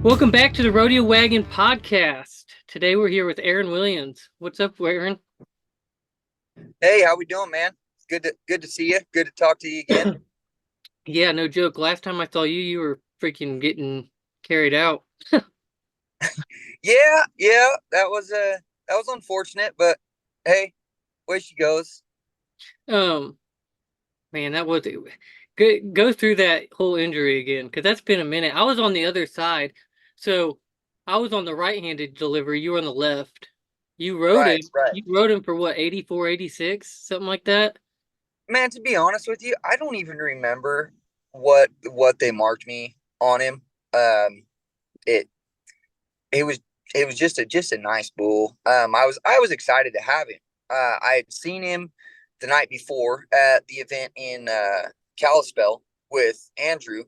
Welcome back to the Rodeo Wagon podcast. Today we're here with Aaron Williams. What's up, Aaron? Hey, how we doing, man? Good to see you. Good to talk to you again. Yeah, no joke. Last time I saw you, you were freaking getting carried out. Yeah, that was unfortunate, but hey, way she goes. Um, Man, that was go through that whole injury again because that's been a minute. I was on the other side, so I was on the right-handed delivery. You were on the left. You rode Right, him. right. You rode him for what, 84, 86, something like that. Man, to be honest with you, I don't even remember what they marked me on him. It it was it was just a nice bull. I was excited to have him. I had seen him the night before at the event in Kalispell with Andrew.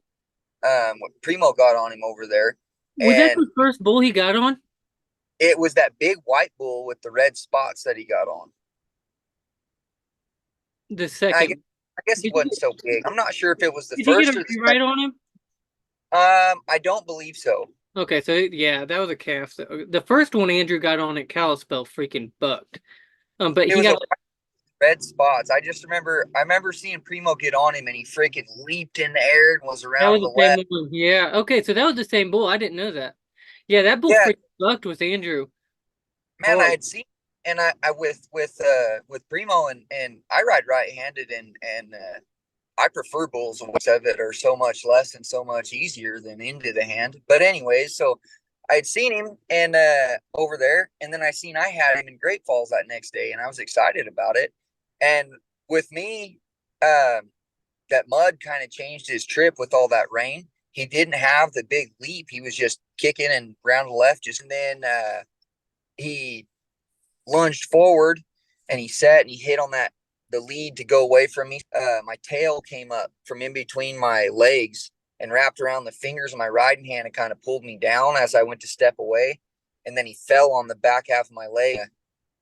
Primo got on him over there, Was that and the first bull he got on? it was that big white bull with the red spots that he got on. The I guess, second. I guess he Did you wasn't so big. I'm not sure if it was the did you get first a or the rewrite second. on him? I don't believe so. Okay, so yeah, that was a calf. So the first one Andrew got on at Kalispell freaking bucked. But It he was a got red spots. I remember seeing Primo get on him and he freaking leaped in the air and was that around was the the same left. one. Yeah. Okay, so that was the same bull. I didn't know that. Yeah, that bull Yeah, freaking bucked with Andrew man, I hard. had seen and I with Primo and I ride right handed and I prefer bulls that are so much less and so much easier than into the hand. But anyways, so I'd seen him and over there, and then I had him in Great Falls that next day, and I was excited about it. And with me, that mud kind of changed his trip with all that rain. He didn't have the big leap. He was just kicking and round the left, just and then he lunged forward and he set and he hit on that the lead to go away from me. My tail came up from in between my legs and wrapped around the fingers of my riding hand and kind of pulled me down as I went to step away. And then he fell on the back half of my leg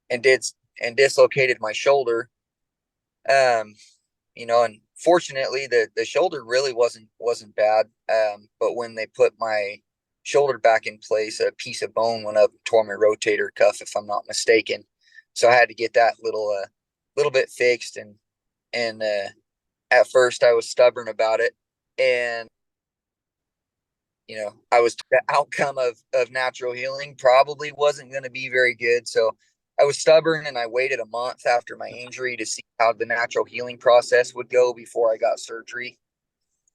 and did and dislocated my shoulder. Um, and fortunately the shoulder really wasn't bad. But when they put my shoulder back in place, a piece of bone went up and tore my rotator cuff, if I'm not mistaken. So I had to get that little bit fixed, and at first I was stubborn about it, and I was the outcome of natural healing probably wasn't going to be very good. So I was stubborn and I waited a month after my injury to see how the natural healing process would go before I got surgery.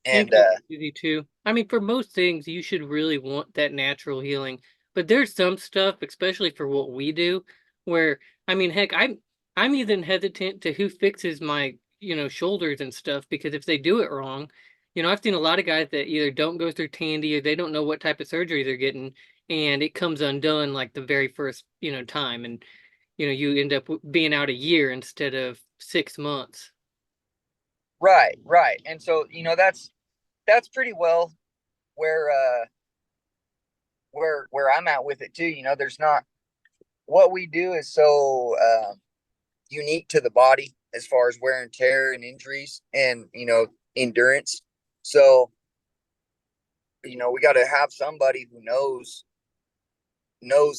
I think And that's easy too. I mean, for most things, you should really want that natural healing. But there's some stuff, especially for what we do, where I mean, heck, I'm even hesitant to who fixes my, shoulders and stuff because if they do it wrong, I've seen a lot of guys that either don't go through Tandy or they don't know what type of surgery they're getting, and it comes undone like the very first, time, and you end up being out a year instead of 6 months. right. And so, that's pretty well where where I'm at with it too. There's not what we do is so unique to the body as far as wear and tear and injuries and endurance. So we got to have somebody who knows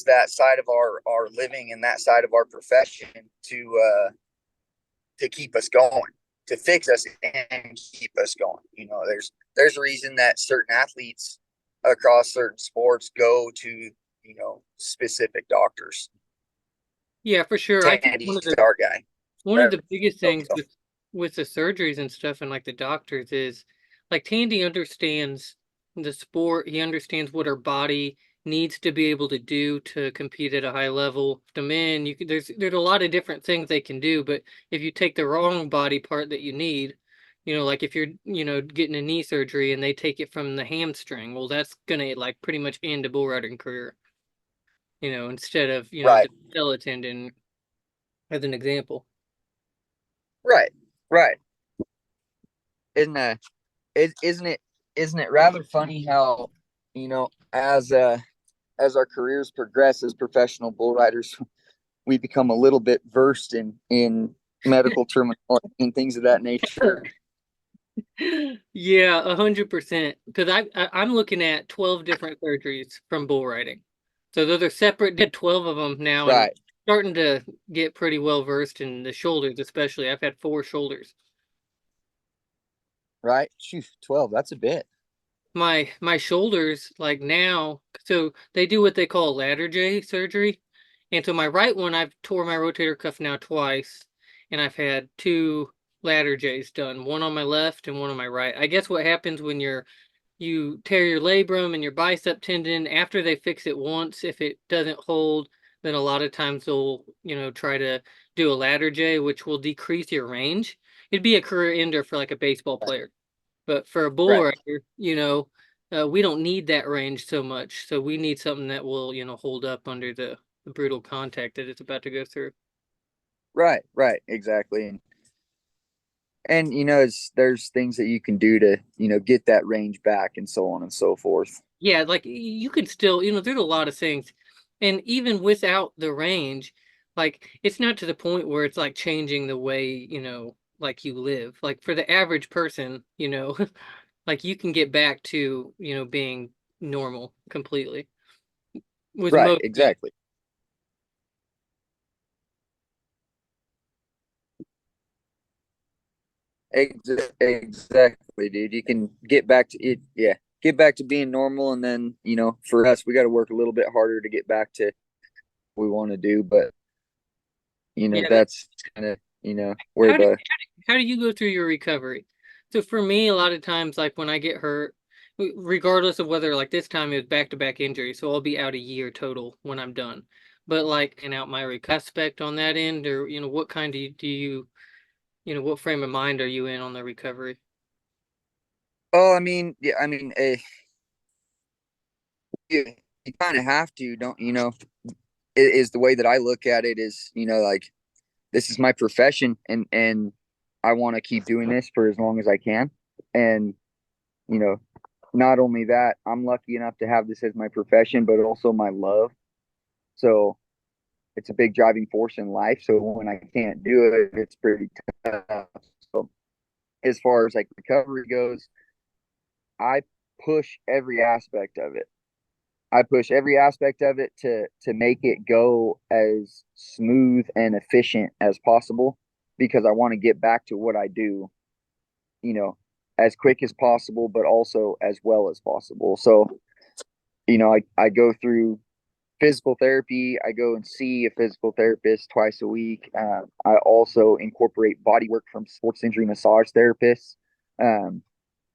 that side of our living and that side of our profession to keep us going, to fix us and keep us going. There's a reason that certain athletes across certain sports go to specific doctors. Yeah, for sure. I think Tandy's our guy. one of There the biggest we things go. with the surgeries and stuff and like the doctors is like Tandy understands the sport. He understands what our body needs to be able to do to compete at a high level. The men, there's a lot of different things they can do, but if you take the wrong body part that you need, like if you're, getting a knee surgery and they take it from the hamstring, well, that's gonna like pretty much end a bull riding career, instead of, Right, the patella tendon as an example. right, right. Isn't that isn't it rather funny how as our careers progress as professional bull riders, we become a little bit versed in medical terminology and things of that nature. Yeah, 100%. Because I'm looking at 12 different surgeries from bull riding. So those are separate. Did 12 of them now, and Right. starting to get pretty well versed in the shoulders, especially. I've had 4 shoulders. Right. Phew, 12. That's a bit. My shoulders, like now, so they do what they call ladder J surgery. And so my right one, I've tore my rotator cuff now twice, and I've had 2 ladder J's done, one on my left and one on my right. I guess what happens when you tear your labrum and your bicep tendon after they fix it once, if it doesn't hold, then a lot of times they'll, try to do a ladder J, which will decrease your range. It'd be a career ender for like a baseball Right. player. But for a bull Right. rider, we don't need that range so much. So we need something that will, hold up under the brutal contact that it's about to go through. Right. Right. Exactly. And there's things that you can do to get that range back and so on and so forth. Yeah, like you can still, there's a lot of things. And even without the range, like it's not to the point where it's like changing the way, like you live. Like for the average person, like you can get back to, being normal completely with Right. most things. Exactly. Exactly, dude. You can get back to it. Yeah, get back to being normal, and then for us, we got to work a little bit harder to get back to what we want to do. But Yeah, that's kind of where how do the how do you go through your recovery? So for me, a lot of times, like when I get hurt, regardless of whether like this time it was back-to-back injury, so I'll be out a year total when I'm done. But like, and out my aspect on that end, or what kind what frame of mind are you in on the recovery? oh, I mean, yeah, I mean, you kind of have to, don't is the way that I look at it is like this is my profession, and I want to keep doing this for as long as I can, and you know not only that, I'm lucky enough to have this as my profession, but also my love. So it's a big driving force in life. So when I can't do it, it's pretty tough. So as far as like recovery goes, I push every aspect of it. I push every aspect of it to make it go as smooth and efficient as possible because I want to get back to what I do, you know, as quick as possible, but also as well as possible. So, I go through physical therapy. I go and see a physical therapist twice a week. I also incorporate body work from sports injury massage therapists um,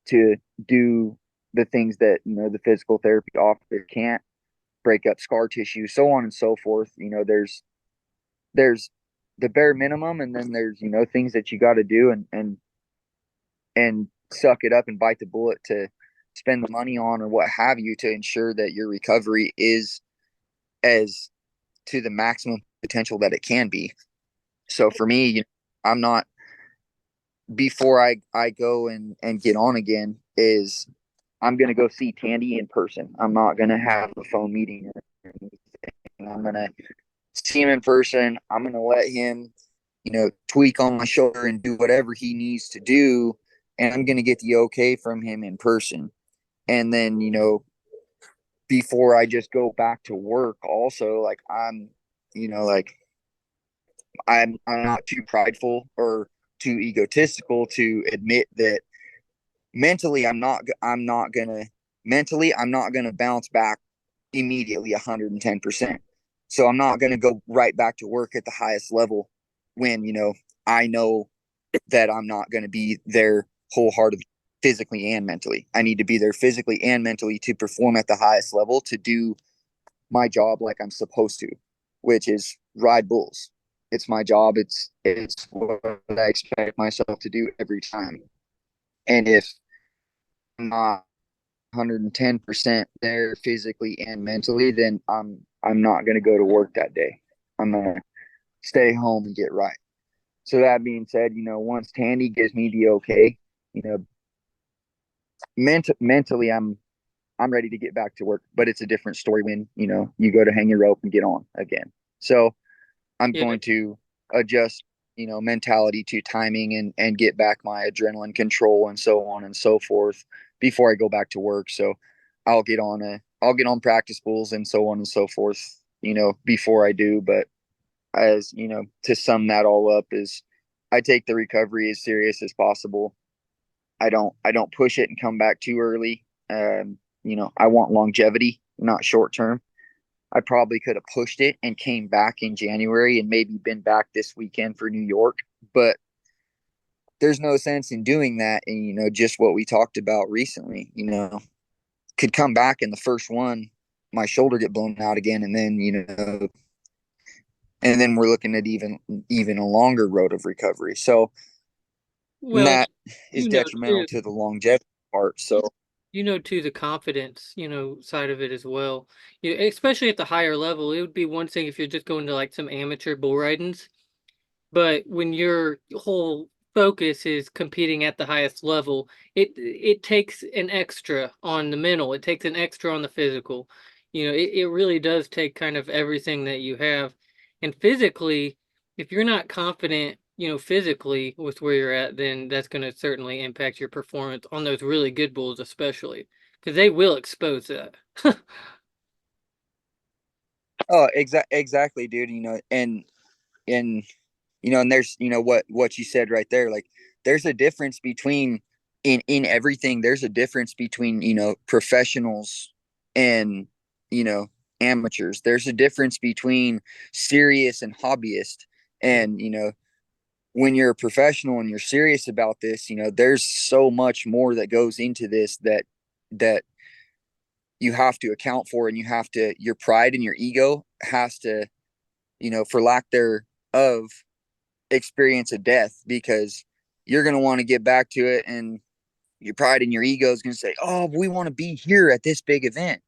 to do the things that the physical therapy office can't break up scar tissue, so on and so forth. There's the bare minimum, and then there's things that you got to do and suck it up and bite the bullet to spend the money on or what have you to ensure that your recovery is as to the maximum potential that it can be. So for me, I'm not before I go and get on again is I'm gonna go see Tandy in person. I'm not gonna have a phone meeting or anything. I'm gonna see him in person. I'm gonna let him, tweak on my shoulder and do whatever he needs to do, and I'm gonna get the okay from him in person. And then, before I just go back to work, also like like I'm not too prideful or too egotistical to admit that mentally I'm not gonna bounce back immediately 110%. So I'm not gonna go right back to work at the highest level when I know that I'm not gonna be there wholeheartedly physically and mentally. I need to be there physically and mentally to perform at the highest level to do my job like I'm supposed to, which is ride bulls. It's my job. It's what I expect myself to do every time. And if I'm not 110% there physically and mentally, then I'm not going to go to work that day. I'm going to stay home and get right. So that being said, once Tandy gives me the okay, you know, mentally I'm ready to get back to work, but it's a different story when, you go to hang your rope and get on again. So I'm Yeah, going to adjust, mentality to timing and get back my adrenaline control and so on and so forth before I go back to work. So I'll get on practice pools and so on and so forth, before I do. But as to sum that all up is I take the recovery as serious as possible. I don't push it and come back too early. I want longevity, not short term. I probably could have pushed it and came back in January and maybe been back this weekend for New York, but there's no sense in doing that. And, just what we talked about recently, could come back in the first one, my shoulder get blown out again. And then, and then we're looking at even a longer road of recovery. So Well, that is detrimental too, to the longevity part. So, too, the confidence, side of it as well. Especially at the higher level, it would be one thing if you're just going to like some amateur bull ridings. But when your whole focus is competing at the highest level, it takes an extra on the mental. It takes an extra on the physical. It really does take kind of everything that you have. And physically, if you're not confident, physically with where you're at, then that's going to certainly impact your performance on those really good bulls, especially because they will expose that. oh, exactly, dude. And and there's what you said right there, like there's a difference between in everything. There's a difference between professionals and amateurs. There's a difference between serious and hobbyist. And when you're a professional and you're serious about this, there's so much more that goes into this that you have to account for, and your pride and your ego has to, for lack thereof, experience a death, because you're going to want to get back to it, and your pride and your ego is going to say, oh, we want to be here at this big event.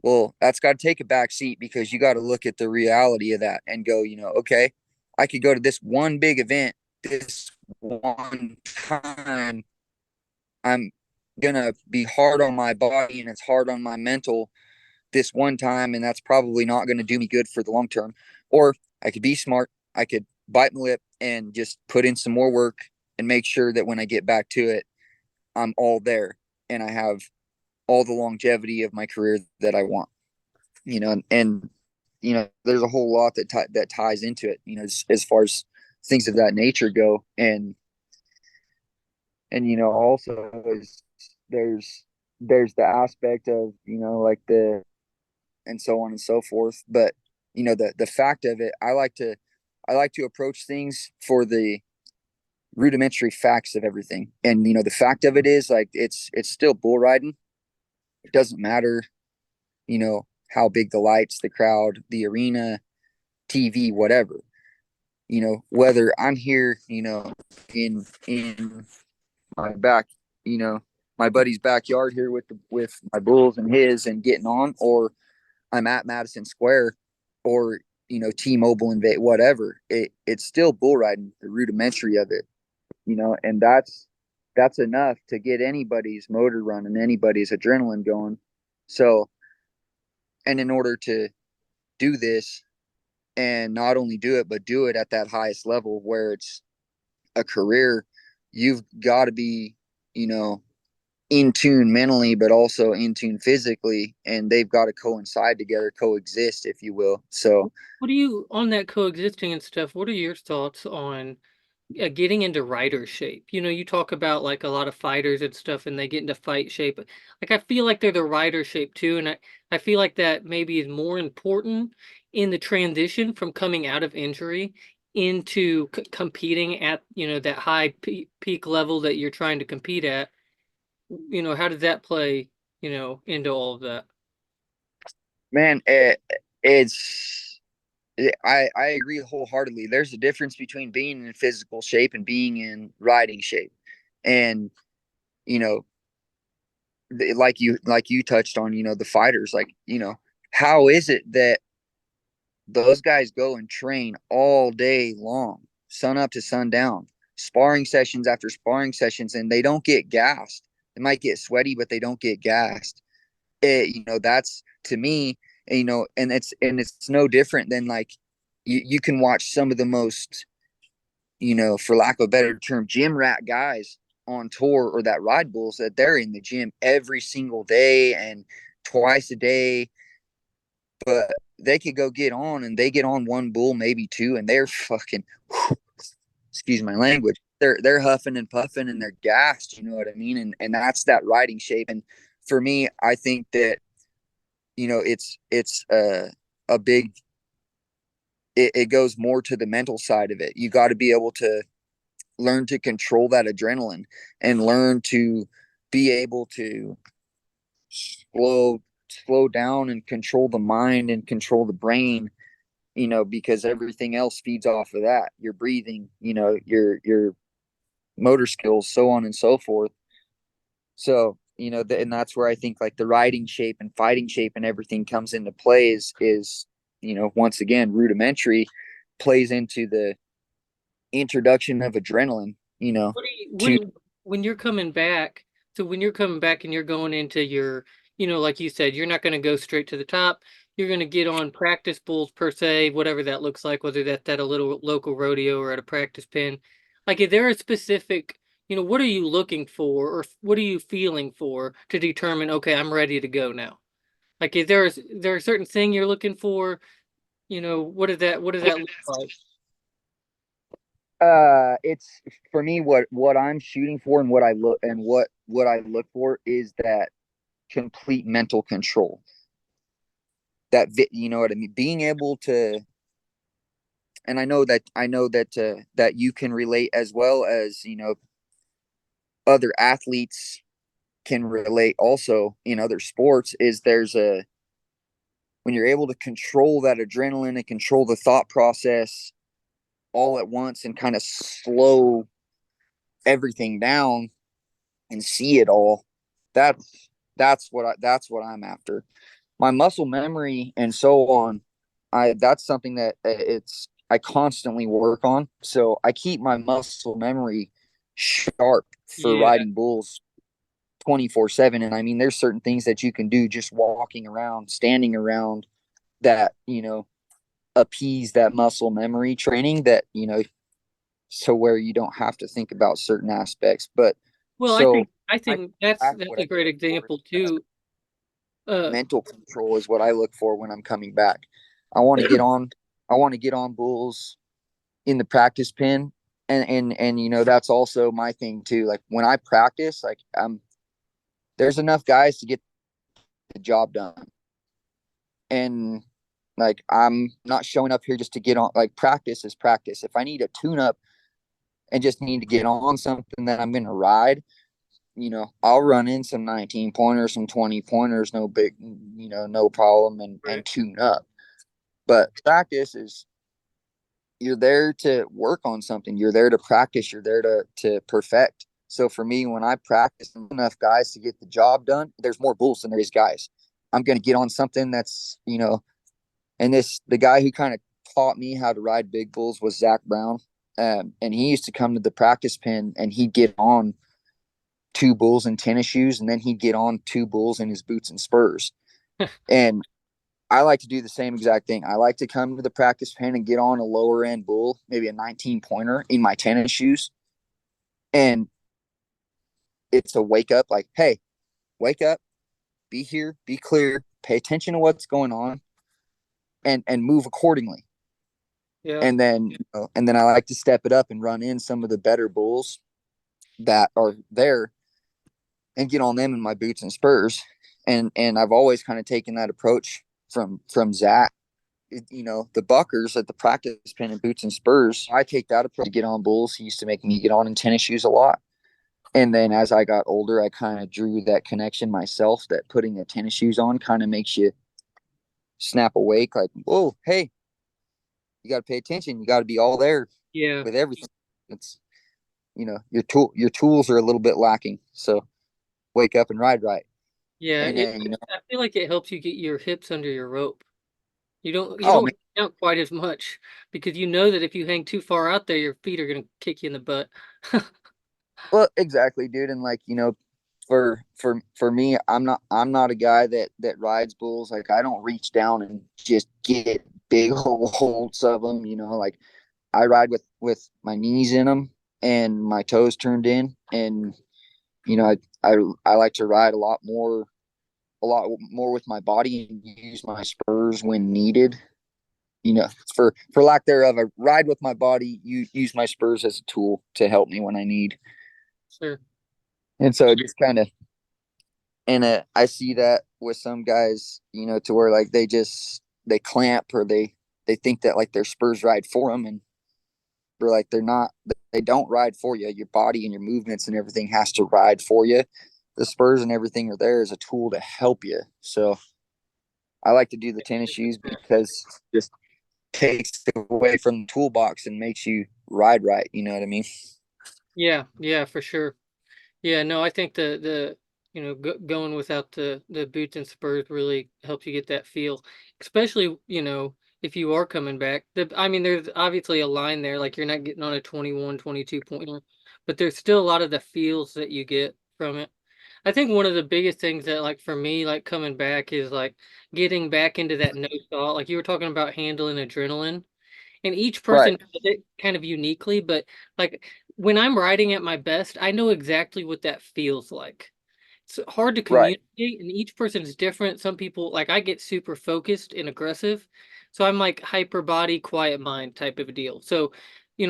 Well, that's got to take a back seat, because you got to look at the reality of that and go, okay, I could go to this one big event this one time. I'm going to be hard on my body and it's hard on my mental this one time, and that's probably not going to do me good for the long term. Or I could be smart. I could bite my lip and just put in some more work and make sure that when I get back to it, I'm all there and I have all the longevity of my career that I want. And there's a whole lot that ties into it. As far as things of that nature go, and also is there's the aspect of like the and so on and so forth. But the fact of it, I like to approach things for the rudimentary facts of everything. And the fact of it is, like, it's still bull riding. It doesn't matter how big the lights, the crowd, the arena, TV, whatever. Whether I'm here in my back, my buddy's backyard here with my bulls and his and getting on, or I'm at Madison Square, or T-Mobile and whatever. It's still bull riding, the rudimentary of it, and that's enough to get anybody's motor running, anybody's adrenaline going. So, and in order to do this, and not only do it, but do it at that highest level where it's a career, you've got to be, in tune mentally, but also in tune physically, and they've got to coincide together, coexist, if you will. So, What do you on that coexisting and stuff? What are your thoughts on getting into rider shape? You talk about like a lot of fighters and stuff, and they get into fight shape. Like I feel like they're the rider shape too, and I feel like that maybe is more important in the transition from coming out of injury into competing at that high peak level that you're trying to compete at. How does that play into all of that? man, it's I agree wholeheartedly. There's a difference between being in physical shape and being in riding shape. And you know like you touched on, the fighters, like, how is it that those guys go and train all day long, sun up to sundown, sparring sessions after sparring sessions, and they don't get gassed? They might get sweaty, but they don't get gassed. That's, to me, and it's no different than, like, you can watch some of the most for lack of a better term, gym rat guys on tour or that ride bulls, that they're in the gym every single day and twice a day, but they could go get on and they get on one bull, maybe two, and they're fucking, excuse my language, they're huffing and puffing and they're gassed, you know what I mean? And that's that riding shape. And for me, I think that, it's a big, it goes more to the mental side of it. You got to be able to learn to control that adrenaline and learn to be able to slow down and control the mind and control the brain, because everything else feeds off of that. Your breathing, your motor skills, so on and so forth. So, and that's where I think like the riding shape and fighting shape and everything comes into play is, once again, rudimentary, plays into the introduction of adrenaline, What do you, to when you're coming back, so when you're coming back and you're going into your, like you said, you're not going to go straight to the top. You're going to get on practice bulls per se, whatever that looks like, whether that's at a little local rodeo or at a practice pen. Like, is there a specific, what are you looking for or what are you feeling for to determine, okay, I'm ready to go now? Like, is there a certain thing you're looking for? What does that look like? it's for me, what I'm shooting for and what I look for is that complete mental control. You know what I mean, being able to, and I know that you can relate as well as, other athletes can relate also in other sports, is there's a when you're able to control that adrenaline and control the thought process all at once and kind of slow everything down and see it all. That's what I'm after. My muscle memory and so on, I that's something that I constantly work on. So I keep my muscle memory sharp for Yeah. riding bulls 24/7. And I mean, there's certain things that you can do just walking around, standing around, that, appease that muscle memory training, that, so where you don't have to think about certain aspects. But Well, so I I think that's that's what I a great look for. example too. Uh, Mental control is what I look for when I'm coming back. I want to get on I want to get on bulls in the practice pen, and that's also my thing too. Like when I practice, like there's enough guys to get the job done. And like I'm not showing up here just to get on. Like practice is practice. If I need a tune up and just need to get on something that I'm going to ride, I'll run in some 19 pointers, some 20 pointers, no big, no problem, and right. tune up. But practice is, you're there to work on something. You're there to practice. You're there to perfect. So for me, when I practice enough guys to get the job done, there's more bulls than there is guys. I'm going to get on something that's, and the guy who kind of taught me how to ride big bulls was Zach Brown. And he used to come to the practice pen and he'd get on two bulls in tennis shoes, and then he'd get on two bulls in his boots and spurs. And I like to do the same exact thing. I like to come to the practice pen and get on a lower end bull, maybe a 19 pointer in my tennis shoes. And it's a wake up, like, hey, wake up, be here, be clear, pay attention to what's going on, and move accordingly. Yeah. And then I like to step it up and run in some of the better bulls that are there and get on them in my boots and spurs. And I've always kind of taken that approach from Zach. The buckers at the practice pen and boots and spurs, I take that approach to get on bulls. He used to make me get on in tennis shoes a lot. And then as I got older, I kind of drew that connection myself, that putting the tennis shoes on kind of makes you snap awake, like, whoa, hey, you got to pay attention. You got to be all there Yeah. with everything. It's, your tools are a little bit lacking. So wake up and ride right. Yeah. And then, I feel like it helps you get your hips under your rope. You oh don't man, hang out quite as much because you know that if you hang too far out there, your feet are gonna kick you in the butt. well, exactly, dude. And like, for me, I'm not a guy that rides bulls. Like I don't reach down and just get big holds of them. Like I ride with my knees in them and my toes turned in, and I like to ride a lot more with my body and use my spurs when needed. For lack thereof, I ride with my body. You use my spurs as a tool to help me when I need. Sure. And so just kind of, and I see that with some guys, to where like they clamp, or they think that like their spurs ride for them, and they're like, they don't ride for you. Your body and your movements and everything has to ride for you. The spurs and everything are there as a tool to help you. So I like to do the tennis shoes because just takes away from the toolbox and makes you ride right. You know what I mean? Yeah, yeah, for sure. Yeah, no, I think the going without the boots and spurs really helps you get that feel, especially if you are coming back. I mean, there's obviously a line there, like you're not getting on a 21, 22 pointer, but there's still a lot of the feels that you get from it. I think one of the biggest things that, like, for me, like, coming back is like getting back into that no thought. Like you were talking about handling adrenaline, and each Right, person does it kind of uniquely, but like when I'm riding at my best, I know exactly what that feels like. It's hard to right, communicate, and each person is different. Some people, like, I get super focused and aggressive, so I'm like hyper body, quiet mind type of a deal. So,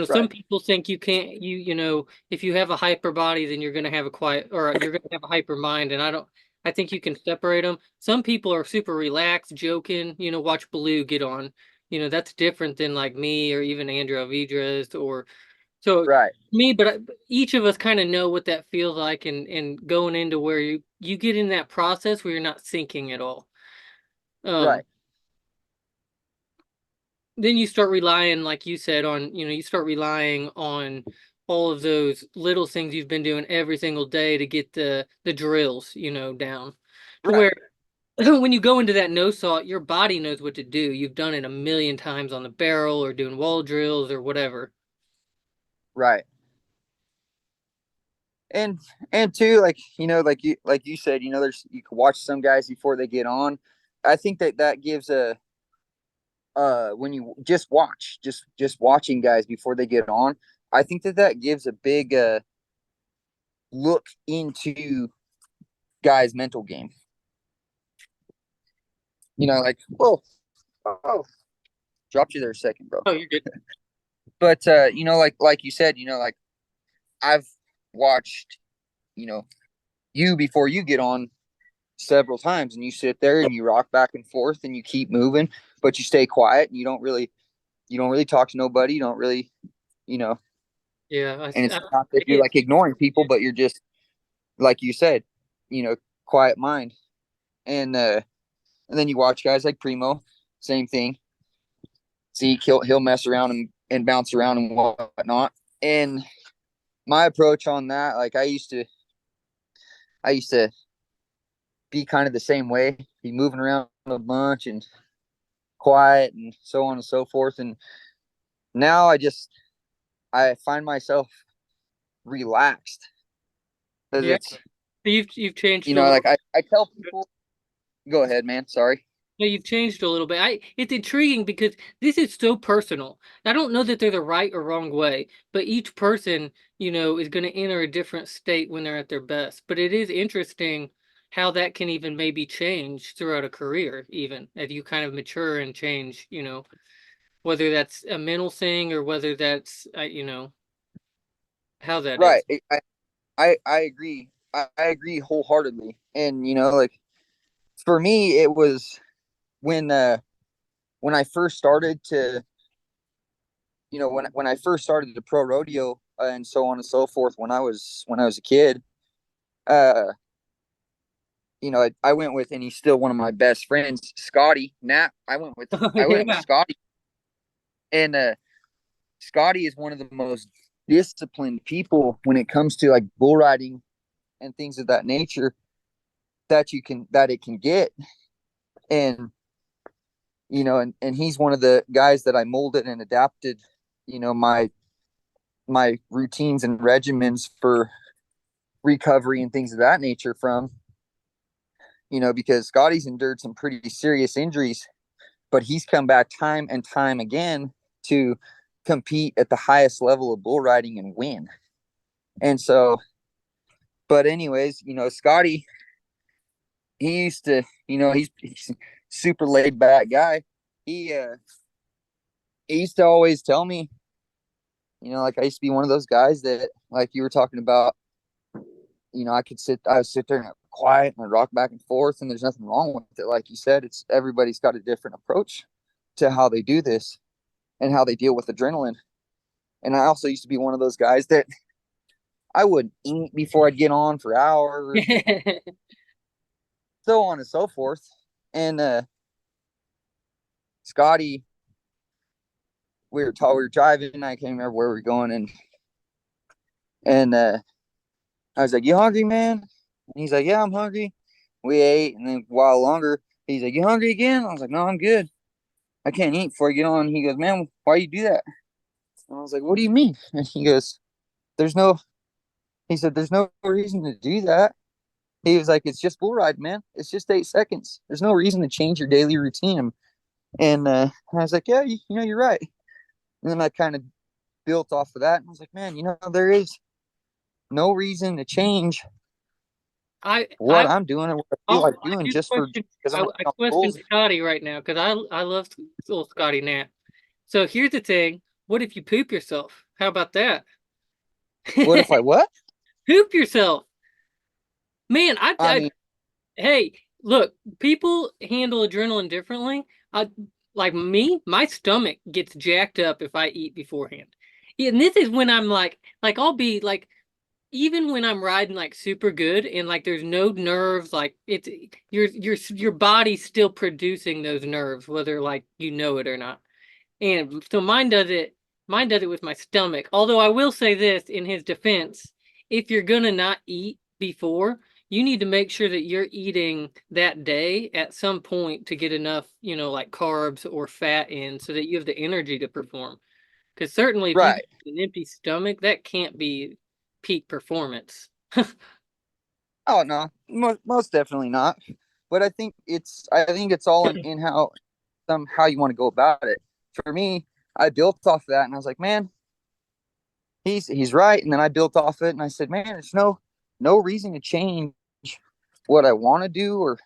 some right, people think you can't, if you have a hyper body, then you're gonna have a quiet, or you're gonna have a hyper mind, and I don't. I think you can separate them. Some people are super relaxed, joking. Watch Blue get on. That's different than like me or even Andrew Avidras or so right, me, but each of us kind of know what that feels like, and going into where you get in that process where you're not thinking at all. Um, right, then you start relying, like you said, on you start relying on all of those little things you've been doing every single day to get the drills, down to right, where when you go into that no saw, your body knows what to do. You've done it a million times on the barrel or doing wall drills or whatever. right. And and two, like like you said, there's you can watch some guys before they get on. I think that gives a when you just watch, just watching guys before they get on. I think that gives a big look into guys' mental game. Like, whoa, oh, dropped you there a second, bro. Oh, you're good. But like you said, like I've watched, you know, you before you get on several times, and you sit there and you rock back and forth and you keep moving, but you stay quiet and you don't really talk to nobody. You don't really, you know, Yeah, and it's I not that you're like ignoring people, but you're just like you said, you know, quiet mind. And then you watch guys like Primo, same thing. Zeke, he'll mess around and bounce around and whatnot. And my approach on that, like I used to be kind of the same way, be moving around a bunch and quiet and so on and so forth. And now I find myself relaxed because yeah. it's You've changed a little. like I tell people, go ahead, man. Sorry. No, you've changed a little bit. It's intriguing because this is so personal. I don't know that there's a right or wrong way, but each person, is going to enter a different state when they're at their best. But it is interesting how that can even maybe change throughout a career, even as you kind of mature and change, whether that's a mental thing or whether that's, how that Right. is. I agree. I agree wholeheartedly. And like for me, it was when when I first started to when I first started the pro rodeo and so on and so forth when I was a kid. Uh, I went with, and he's still one of my best friends, Scotty Knapp. I went with Yeah. Scotty, and Scotty is one of the most disciplined people when it comes to like bull riding and things of that nature that it can get. And and he's one of the guys that I molded and adapted, my routines and regimens for recovery and things of that nature from, because Scotty's endured some pretty serious injuries, but he's come back time and time again to compete at the highest level of bull riding and win. And so, but anyways, Scotty, he used to, he's a super laid back guy. He used to always tell me, like I used to be one of those guys that, like you were talking about, I would sit there and quiet and I'd rock back and forth, and there's nothing wrong with it. Like you said, it's everybody's got a different approach to how they do this and how they deal with adrenaline. And I also used to be one of those guys that I wouldn't eat before I'd get on for hours, so on and so forth. And Scotty, we were driving. I can't remember where we were going, and I was like, "You hungry, man?" And he's like, "Yeah, I'm hungry." We ate, and then a while longer, he's like, "You hungry again?" I was like, "No, I'm good. I can't eat before I get on." He goes, "Man, why you do that?" And I was like, "What do you mean?" And he goes, "There's no." He said, "There's no reason to do that." He was like, "It's just bull ride, man. It's just 8 seconds. There's no reason to change your daily routine." And I was like, "Yeah, you're right." And then I kind of built off of that, and I was like, "Man, there is no reason to change I what I'm doing and what I feel like I doing do just question. because I'm I on question bulls." Scotty right now because I love little Scotty Nat. So here's the thing: what if you poop yourself? How about that? What if I what? Poop yourself, man. I mean, Hey, look, people handle adrenaline differently. I like me, my stomach gets jacked up if I eat beforehand. Yeah, and this is when I'm like I'll be like even when I'm riding like super good and like there's no nerves, like it's your body's still producing those nerves, whether like you know it or not. And so mine does it with my stomach. Although I will say this in his defense, if you're gonna not eat before, you need to make sure that you're eating that day at some point to get enough, like carbs or fat in so that you have the energy to perform. Because certainly if you right. get an empty stomach, that can't be peak performance. Oh no, most definitely not. But I think it's all in how you want to go about it. For me, I built off that, and I was like, man, he's right. And then I built off it, and I said, man, there's no reason to change what I want to do or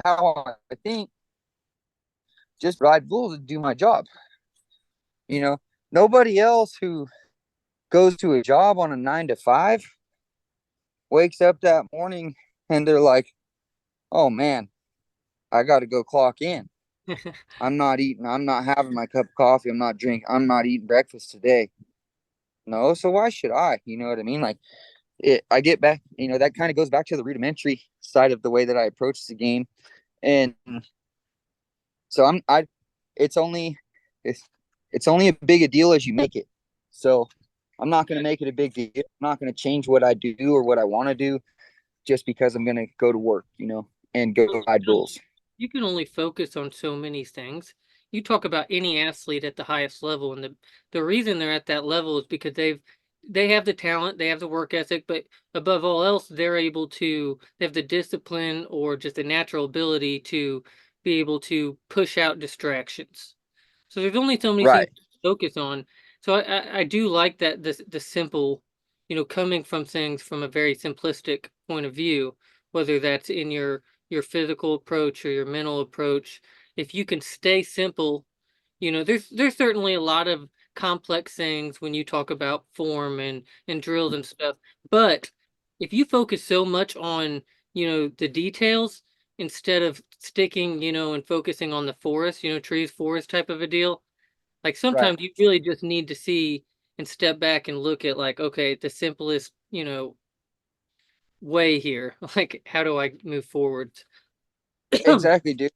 how I think. Just ride bulls to do my job. You know, Nobody else who goes to a job on a 9 to 5 wakes up that morning and they're like, "Oh man, I got to go clock in. I'm not eating. I'm not having my cup of coffee. I'm not drinking. I'm not eating breakfast today." No, so why should I? You know what I mean? Like I get back. That kind of goes back to the rudimentary side of the way that I approach the game, and so It's only it's it's only a big a deal as you make it. So I'm not going to make it a big deal. I'm not going to change what I do or what I want to do just because I'm going to go to work, and go ride bulls. You can only focus on so many things. You talk about any athlete at the highest level, and the reason they're at that level is because they have the talent, they have the work ethic, but above all else, they have the discipline or just the natural ability to be able to push out distractions. So there's only so many things Right. to focus on. So I do like that the simple, coming from things from a very simplistic point of view, whether that's in your physical approach or your mental approach. If you can stay simple, there's certainly a lot of complex things when you talk about form and drills and stuff. But if you focus so much on, the details instead of sticking, and focusing on the forest, trees, forest type of a deal, like Right. sometimes you really just need to see and step back and look at like, okay, the simplest, way here. Like, how do I move forward? Exactly, dude.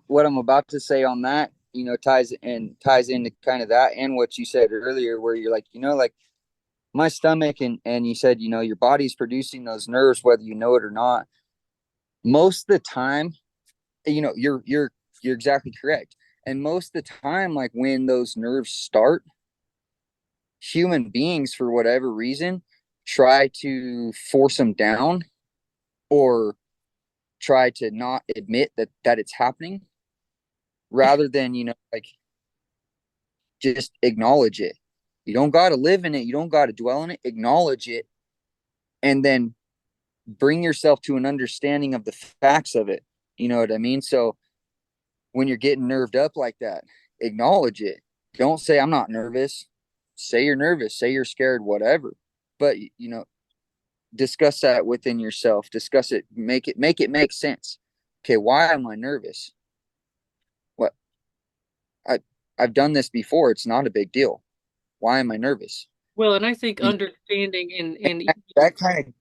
What I'm about to say on that, ties into kind of that and what you said earlier, where you're like, like my stomach and you said, your body's producing those nerves whether you know it or not. Most of the time, you're exactly correct. And most of the time, like when those nerves start, human beings, for whatever reason, try to force them down or try to not admit that it's happening rather than, like just acknowledge it. You don't got to live in it. You don't got to dwell in it. Acknowledge it, and then bring yourself to an understanding of the facts of it. You know what I mean? So when you're getting nerved up like that, acknowledge it. Don't say I'm not nervous. Say you're nervous. Say you're scared. Whatever. But discuss that within yourself. Discuss it. Make it make sense. Okay, why am I nervous? What I I've done this before. It's not a big deal. Why am I nervous? Well, and I think You understanding and that kind of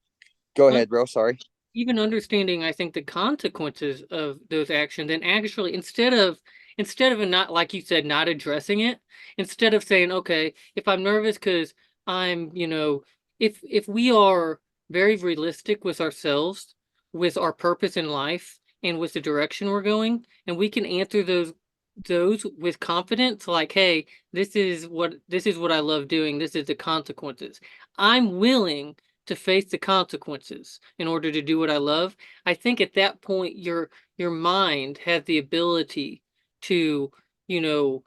go un- ahead, bro. Sorry. even understanding, I think, the consequences of those actions, and actually instead of not, like you said, not addressing it, instead of saying, okay, if I'm nervous because I'm, if we are very realistic with ourselves, with our purpose in life, and with the direction we're going, and we can answer those with confidence, like, hey, this is what I love doing. This is the consequences. I'm willing to face the consequences in order to do what I love. I think at that point your mind has the ability to, you know,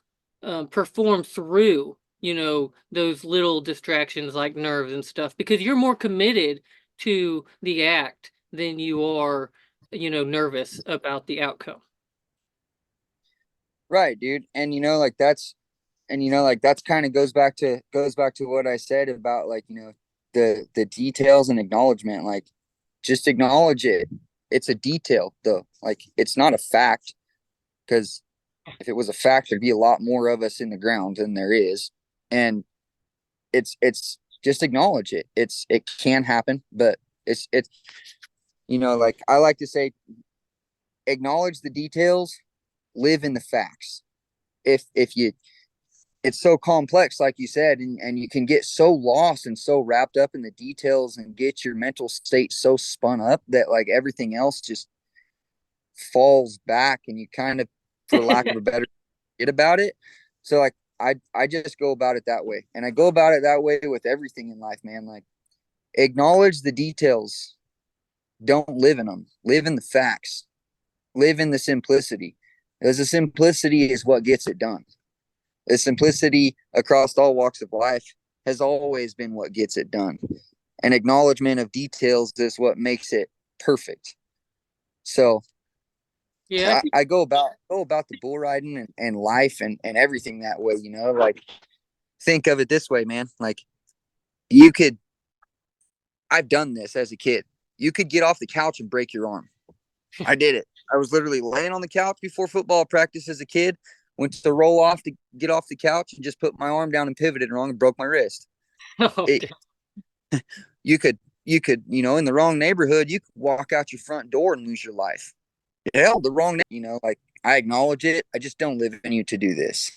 perform through, those little distractions like nerves and stuff, because you're more committed to the act than you are, nervous about the outcome. Right, dude. And that's kind of goes back to what I said about like, the details and acknowledgement. Like just acknowledge it. It's a detail though. Like it's not a fact, because if it was a fact, there'd be a lot more of us in the ground than there is. And it's just acknowledge it. It can happen, but it's like I like to say, acknowledge the details, live in the facts. If you It's so complex, like you said, and you can get so lost and so wrapped up in the details and get your mental state so spun up that like everything else just falls back, and you kind of, for lack of a better, forget about it. So like I just go about it that way, and I go about it that way with everything in life, man. Like acknowledge the details, don't live in them, live in the facts, live in the simplicity, because the simplicity is what gets it done. The simplicity across all walks of life has always been what gets it done. And acknowledgement of details is what makes it perfect. So Yeah, I I go about the bull riding and life and everything that way, like think of it this way, man. Like you could I've done this as a kid. You could get off the couch and break your arm. I did it. I was literally laying on the couch before football practice as a kid, went to roll off to get off the couch and just put my arm down and pivoted wrong and broke my wrist. oh, It, you could, in the wrong neighborhood, you could walk out your front door and lose your life. Hell, the wrong, like I acknowledge it. I just don't live in you to do this.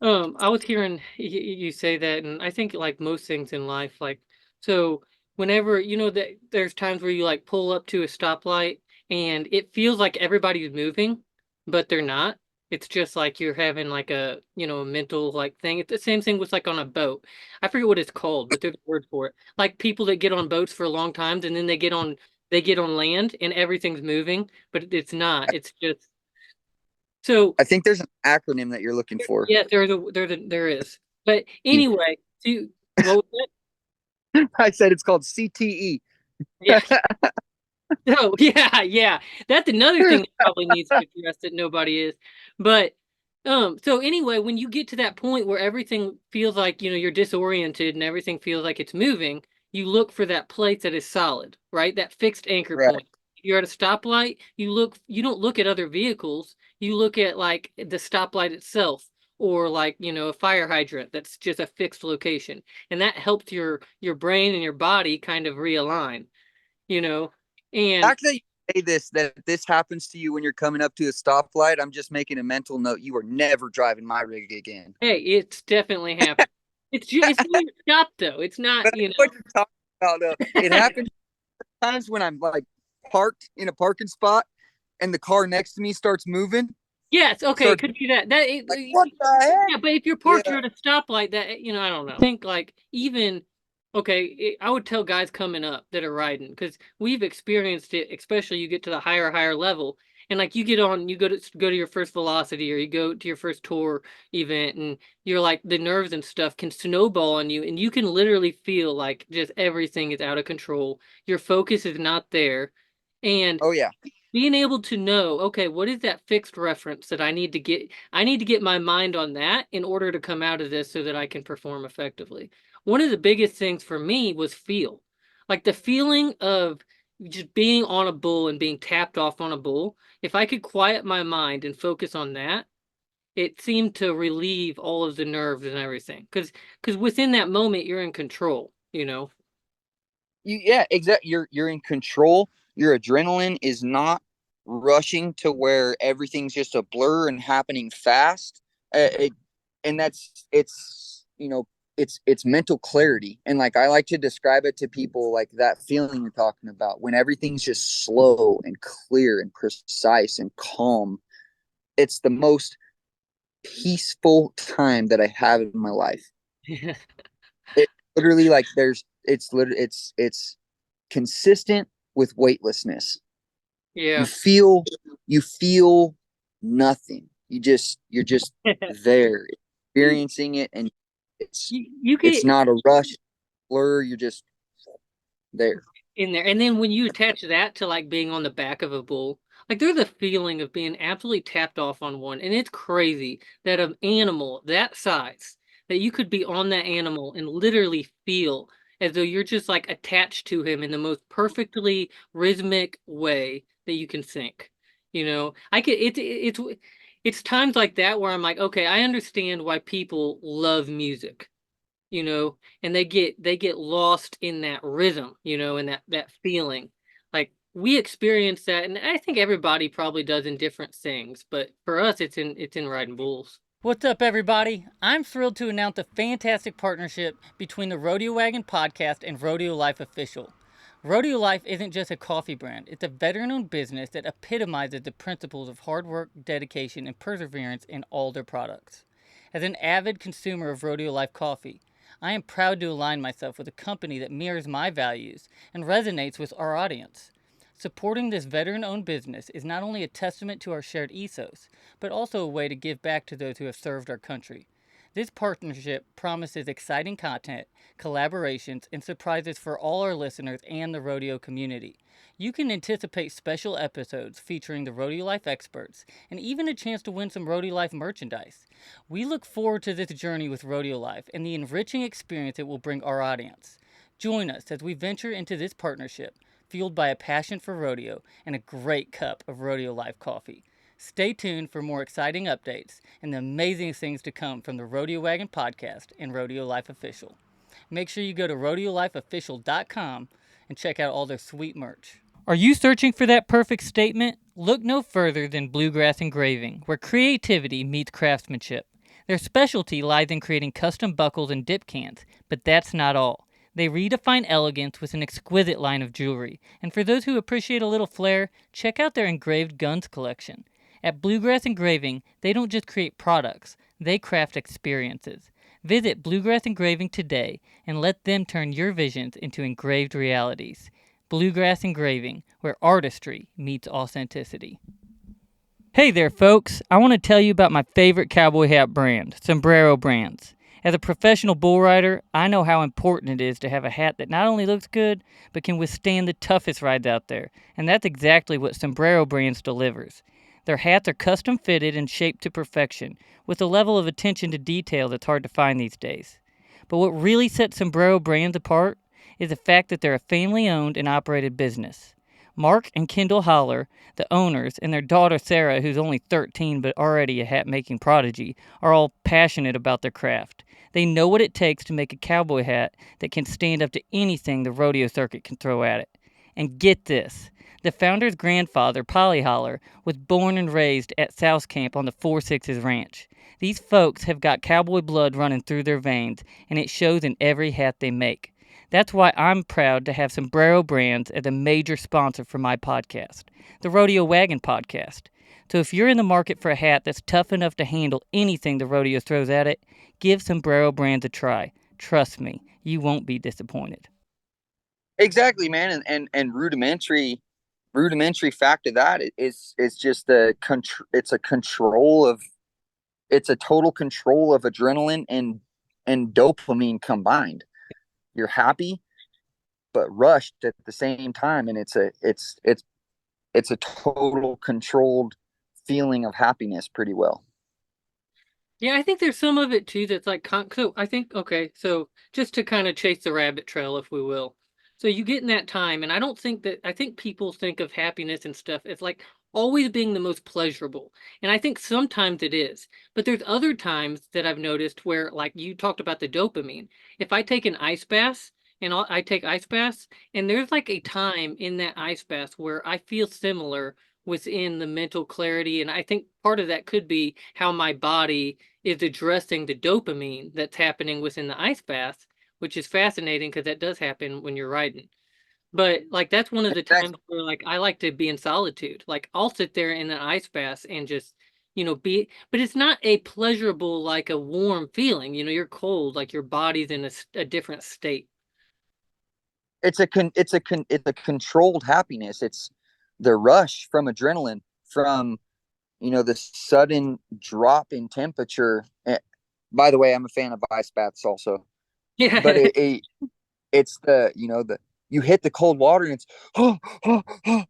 I was hearing you say that, and I think like most things in life, like so whenever that there's times where you like pull up to a stoplight and it feels like everybody's moving, but they're not. It's just like you're having like a mental like thing. It's the same thing with like on a boat. I forget what it's called, but there's a word for it. Like people that get on boats for a long times and then they get on land and everything's moving, but it's not. It's just so. I think there's an acronym that you're looking for. Yeah, there is. But anyway, what was I said it's called CTE. it? Yeah. Oh, yeah, yeah. That's another thing that probably needs to be addressed that nobody is. But so anyway, when you get to that point where everything feels like, you're disoriented and everything feels like it's moving, you look for that place that is solid, right? That fixed anchor Right. point. If you're at a stoplight, you don't look at other vehicles. You look at like the stoplight itself or like, a fire hydrant that's just a fixed location. And that helps your brain and your body kind of realign, you know. The And fact that you say that this happens to you when you're coming up to a stoplight, I'm just making a mental note. You are never driving my rig again. hey, it's definitely happened. It's near a stop though. It's not, But I know what you're talking about, though. It happens times when I'm like parked in a parking spot and the car next to me starts moving. Yes, okay, it Starts could be that. That like, what the heck? yeah, but if you're Yeah. parked, you're at a stoplight. That I don't know. I think like even okay, I would tell guys coming up that are riding because we've experienced it. Especially you get to the higher level, And like you get on, you go to your first velocity or you go to your first tour event, and you're like the nerves and stuff can snowball on you, and you can literally feel like just everything is out of control. Your focus is not there. And Oh yeah. being able to know, okay, what is that fixed reference that I need to get my mind on that in order to come out of this so that I can perform effectively. One of the biggest things for me was feel. Like the feeling of just being on a bull and being tapped off on a bull. If I could quiet my mind and focus on that, it seemed to relieve all of the nerves and everything. Because within that moment you're in control, you know. Yeah, exactly. You're in control. Your adrenaline is not rushing to where everything's just a blur and happening fast. And it's it's mental clarity. And like I like to describe it to people, like that feeling you're talking about when everything's just slow and clear and precise and calm. It's the most peaceful time that I have in my life. It literally, like, it's consistent with weightlessness. You Yeah. feel you feel nothing. You're just there experiencing it, and You it's could not a rush blur. You're just there. in there. And then when you attach that to like being on the back of a bull, like there's a feeling of being absolutely tapped off on one. And it's crazy that an animal that size, that you could be on that animal and literally feel as though you're just like attached to him in the most perfectly rhythmic way that you can think. You know, I could it's times like that where I'm like, okay, I understand why people love music, you know, and they get lost in that rhythm, you know, and that feeling. Like we experience that, and I think everybody probably does in different things, but for us it's in riding bulls. What's up, everybody? I'm thrilled to announce a fantastic partnership between the Rodeo Wagon podcast and Rodeo Life Official. Rodeo Life isn't just a coffee brand, it's a veteran owned business that epitomizes the principles of hard work, dedication, and perseverance in all their products. As an avid consumer of Rodeo Life coffee, I am proud to align myself with a company that mirrors my values and resonates with our audience. Supporting this veteran owned business is not only a testament to our shared ethos, but also a way to give back to those who have served our country. This partnership promises exciting content, collaborations, and surprises for all our listeners and the rodeo community. You can anticipate special episodes featuring the Rodeo Life experts and even a chance to win some Rodeo Life merchandise. We look forward to this journey with Rodeo Life and the enriching experience it will bring our audience. Join us as we venture into this partnership, fueled by a passion for rodeo and a great cup of Rodeo Life coffee. Stay tuned for more exciting updates and the amazing things to come from the Rodeo Wagon podcast and Rodeo Life Official. Make sure you go to rodeolifeofficial.com and check out all their sweet merch. Are you searching for that perfect statement? Look no further than Bluegrass Engraving, where creativity meets craftsmanship. Their specialty lies in creating custom buckles and dip cans, but that's not all. They redefine elegance with an exquisite line of jewelry, and for those who appreciate a little flair, check out their engraved guns collection. At Bluegrass Engraving, they don't just create products, they craft experiences. Visit Bluegrass Engraving today and let them turn your visions into engraved realities. Bluegrass Engraving, where artistry meets authenticity. Hey there, folks. I want to tell you about my favorite cowboy hat brand, Sombrero Brands. As a professional bull rider, I know how important it is to have a hat that not only looks good, but can withstand the toughest rides out there. And that's exactly what Sombrero Brands delivers. Their hats are custom fitted and shaped to perfection, with a level of attention to detail that's hard to find these days. But what really sets Sombrero Brands apart is the fact that they're a family-owned and operated business. Mark and Kendall Holler, the owners, and their daughter Sarah, who's only 13 but already a hat-making prodigy, are all passionate about their craft. They know what it takes to make a cowboy hat that can stand up to anything the rodeo circuit can throw at it. And get this, the founder's grandfather, Polly Holler, was born and raised at South Camp on the 4-6's ranch. These folks have got cowboy blood running through their veins, and it shows in every hat they make. That's why I'm proud to have Sombrero Brands as a major sponsor for my podcast, the Rodeo Wagon podcast. So if you're in the market for a hat that's tough enough to handle anything the rodeo throws at it, give Sombrero Brands a try. Trust me, you won't be disappointed. Exactly, man. And rudimentary rudimentary fact of that is just it's a control of it's a total control of adrenaline and dopamine combined. You're happy but rushed at the same time, and it's a total controlled feeling of happiness pretty well. Yeah, I think there's some of it too that's like so I think okay, so just to kind of chase the rabbit trail if we will. So you get in that time and I think people think of happiness and stuff as like always being the most pleasurable. And I think sometimes it is. But there's other times that I've noticed where like you talked about the dopamine. If I take an ice bath and I take ice baths and there's like a time in that ice bath where I feel similar within the mental clarity and I think part of that could be how my body is addressing the dopamine that's happening within the ice bath, which is fascinating because that does happen when you're riding. But like that's one of the That's times where like I like to be in solitude. Like I'll sit there in an ice bath and just be, but it's not a pleasurable like a warm feeling. You're cold, like your body's in a different state. it's a controlled happiness. It's the rush from adrenaline, from the sudden drop in temperature. By the way, I'm a fan of ice baths also, but Yeah. it's the you hit the cold water and it's oh, oh, oh.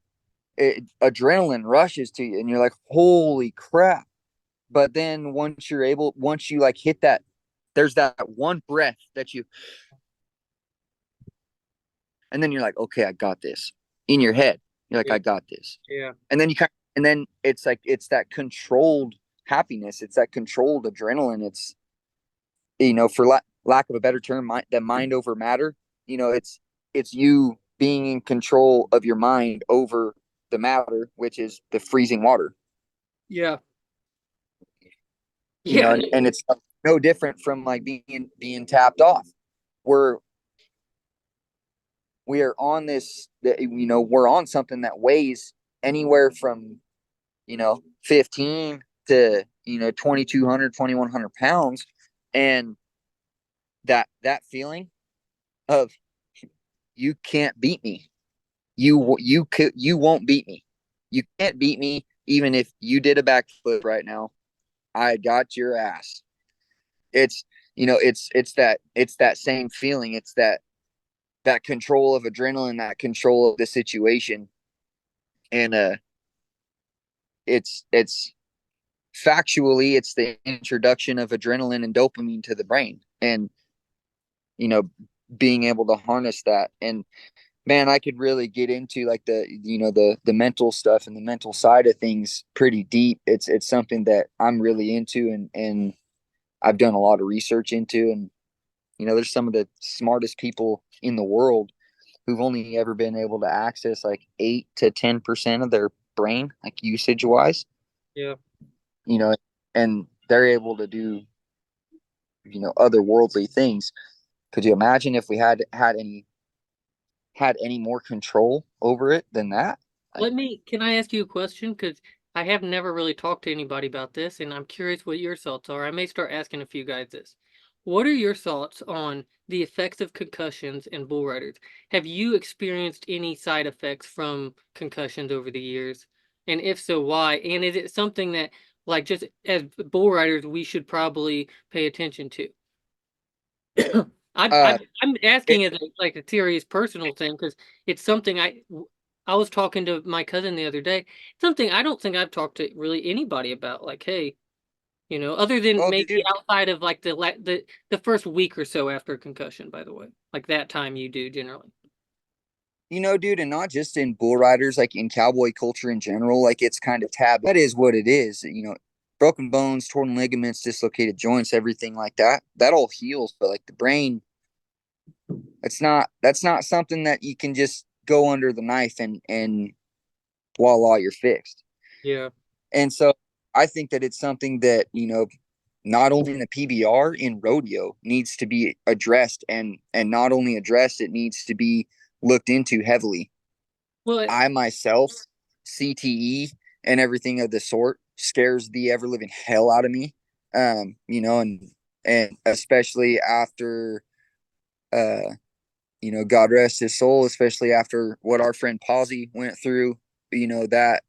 Adrenaline rushes to you and you're like, holy crap. But then once you like hit that, there's that one breath that you, and then you're like, okay, I got this in your head. You're like, Yeah. I got this. Yeah. And then and then it's like, it's that controlled happiness. It's that controlled adrenaline. It's, for lack of a better term, the mind over matter. It's you being in control of your mind over the matter, which is the freezing water. Yeah. Yeah. And it's no different from like being tapped off. We're we are on we're on something that weighs anywhere from 15 to 2,200 2,100 pounds, and that feeling of you can't beat me. You won't beat me. You can't beat me even if you did a backflip right now. I got your ass. It's it's that same feeling. It's that control of adrenaline, that control of the situation, and it's factually it's the introduction of adrenaline and dopamine to the brain, and you know being able to harness that. And man, I could really get into like the mental stuff and the mental side of things pretty deep. It's something that I'm really into, and I've done a lot of research into. And there's some of the smartest people in the world who've only ever been able to access like 8 to 10% of their brain, like usage wise. Yeah. you know and they're able to do otherworldly things. Could you imagine if we had any more control over it than that? Like, Can I ask you a question? Because I have never really talked to anybody about this, and I'm curious what your thoughts are. I may start asking a few guys this. What are your thoughts on the effects of concussions in bull riders? Have you experienced any side effects from concussions over the years? And if so, why? And is it something that, like, just as bull riders, we should probably pay attention to? uh I'm it, asking as like a serious personal thing because it's something I was talking to my cousin the other day. Something I don't think I've talked to really anybody about. Like, hey, other than well, maybe dude, outside of like the first week or so after a concussion. By the way, like that time you do generally. dude, and not just in bull riders, like in cowboy culture in general, like it's kind of taboo. That is what it is. Broken bones, torn ligaments, dislocated joints, everything like that. That all heals, but like the brain, that's not something that you can just go under the knife and voila, you're fixed. Yeah. And so I think that it's something that not only in the PBR, in rodeo, needs to be addressed, and not only addressed, it needs to be looked into heavily. Well, I myself, CTE and everything of the sort scares the ever living hell out of me. And especially after God rest his soul, especially after what our friend Posey went through that,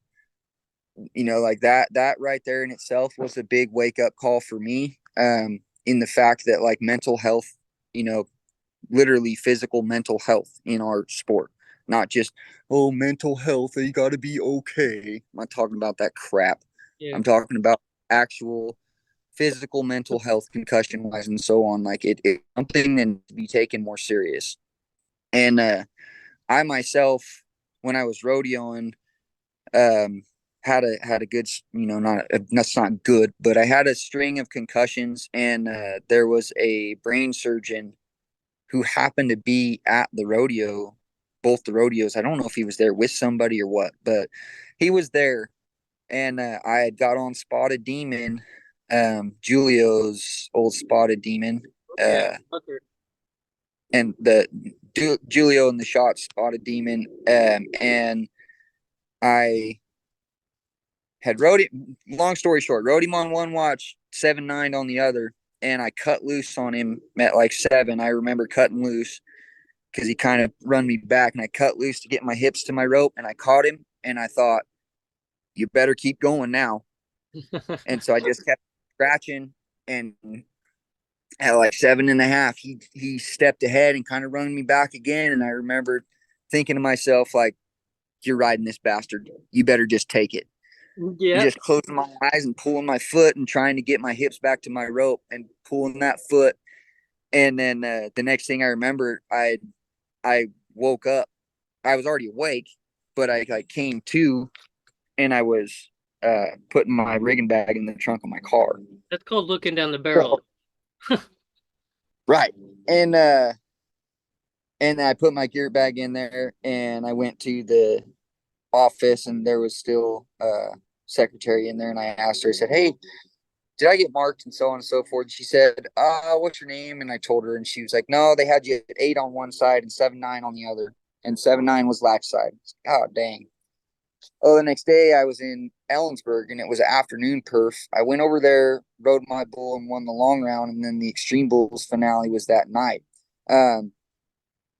like that right there in itself was a big wake up call for me. In the fact that like mental health, you know, literally physical mental health in our sport, not just, oh, mental health, you got to be okay. I'm not talking about that crap. Yeah. I'm talking about actual physical mental health, concussion wise, and so on. Like it's something that needs to be taken more serious. And I myself, when I was rodeoing, um, had a good, not that's not good, but I had a string of concussions, and there was a brain surgeon who happened to be at the rodeo, both the rodeos. I don't know if he was there with somebody or what, but he was there, and I had got on Spotted Demon, Julio's old Spotted Demon, Yeah. uh, and the Julio and the shot Spotted Demon, and I had rode it. Long story short, rode him on one watch, 7-9 on the other, and I cut loose on him at like 7. I remember cutting loose because he kind of run me back, and I cut loose to get my hips to my rope, and I caught him, and I thought, you better keep going now. And so I just kept scratching, and at like 7.5, he stepped ahead and kind of run me back again. And I remember thinking to myself, like, you're riding this bastard. You better just take it. And Yep. just closing my eyes and pulling my foot and trying to get my hips back to my rope and pulling that foot. And then the next thing I remember, I woke up. I was already awake, but I came to, and I was putting my rigging bag in the trunk of my car. That's called looking down the So, barrel. right. And I put my gear bag in there, and I went to the office, and there was still a secretary in there, and I asked her, I said, hey, did I get marked, and so on and so forth. She said, what's your name? And I told her, and she was like, no, they had you at 8 on one side and 7-9 on the other. And 7-9 was latch side. Oh, dang. Oh, the next day I was in Ellensburg, and it was an afternoon perf. I went over there, rode my bull, and won the long round. And then the Extreme Bulls finale was that night. Um,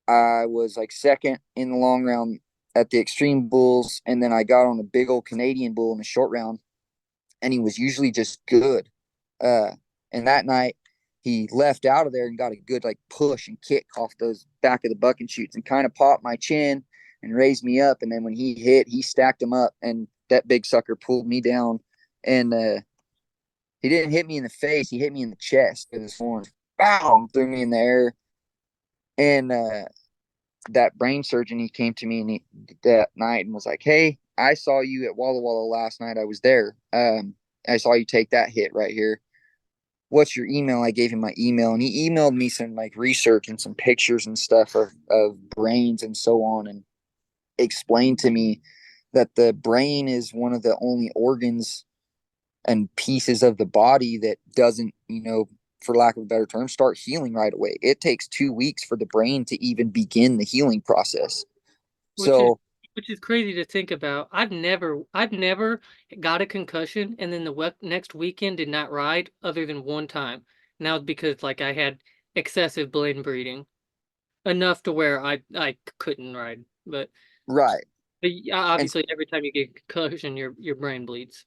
I was like second in the long round at the Extreme Bulls, and then I got on a big old Canadian bull in the short round, and he was usually just good. Uh, and that night he left out of there and got a good like push and kick off those back of the bucket shoots and kind of popped my chin and raised me up. And then when he hit, he stacked him up, and that big sucker pulled me down. And he didn't hit me in the face; he hit me in the chest with his horn. Bow! Threw me in the air. And that brain surgeon, he came to me that night and was like, "Hey, I saw you at Walla Walla last night. I was there. I saw you take that hit right here. What's your email?" I gave him my email, and he emailed me some like research and some pictures and stuff of brains and so on, and explained to me that the brain is one of the only organs and pieces of the body that doesn't, for lack of a better term, start healing right away. It takes 2 weeks for the brain to even begin the healing process. which is So, which is crazy to think about. I've never got a concussion and then the next weekend did not ride other than one time. Now because like I had excessive blend breeding enough to where I couldn't ride. right. But yeah, And obviously every time you get a concussion, your brain bleeds.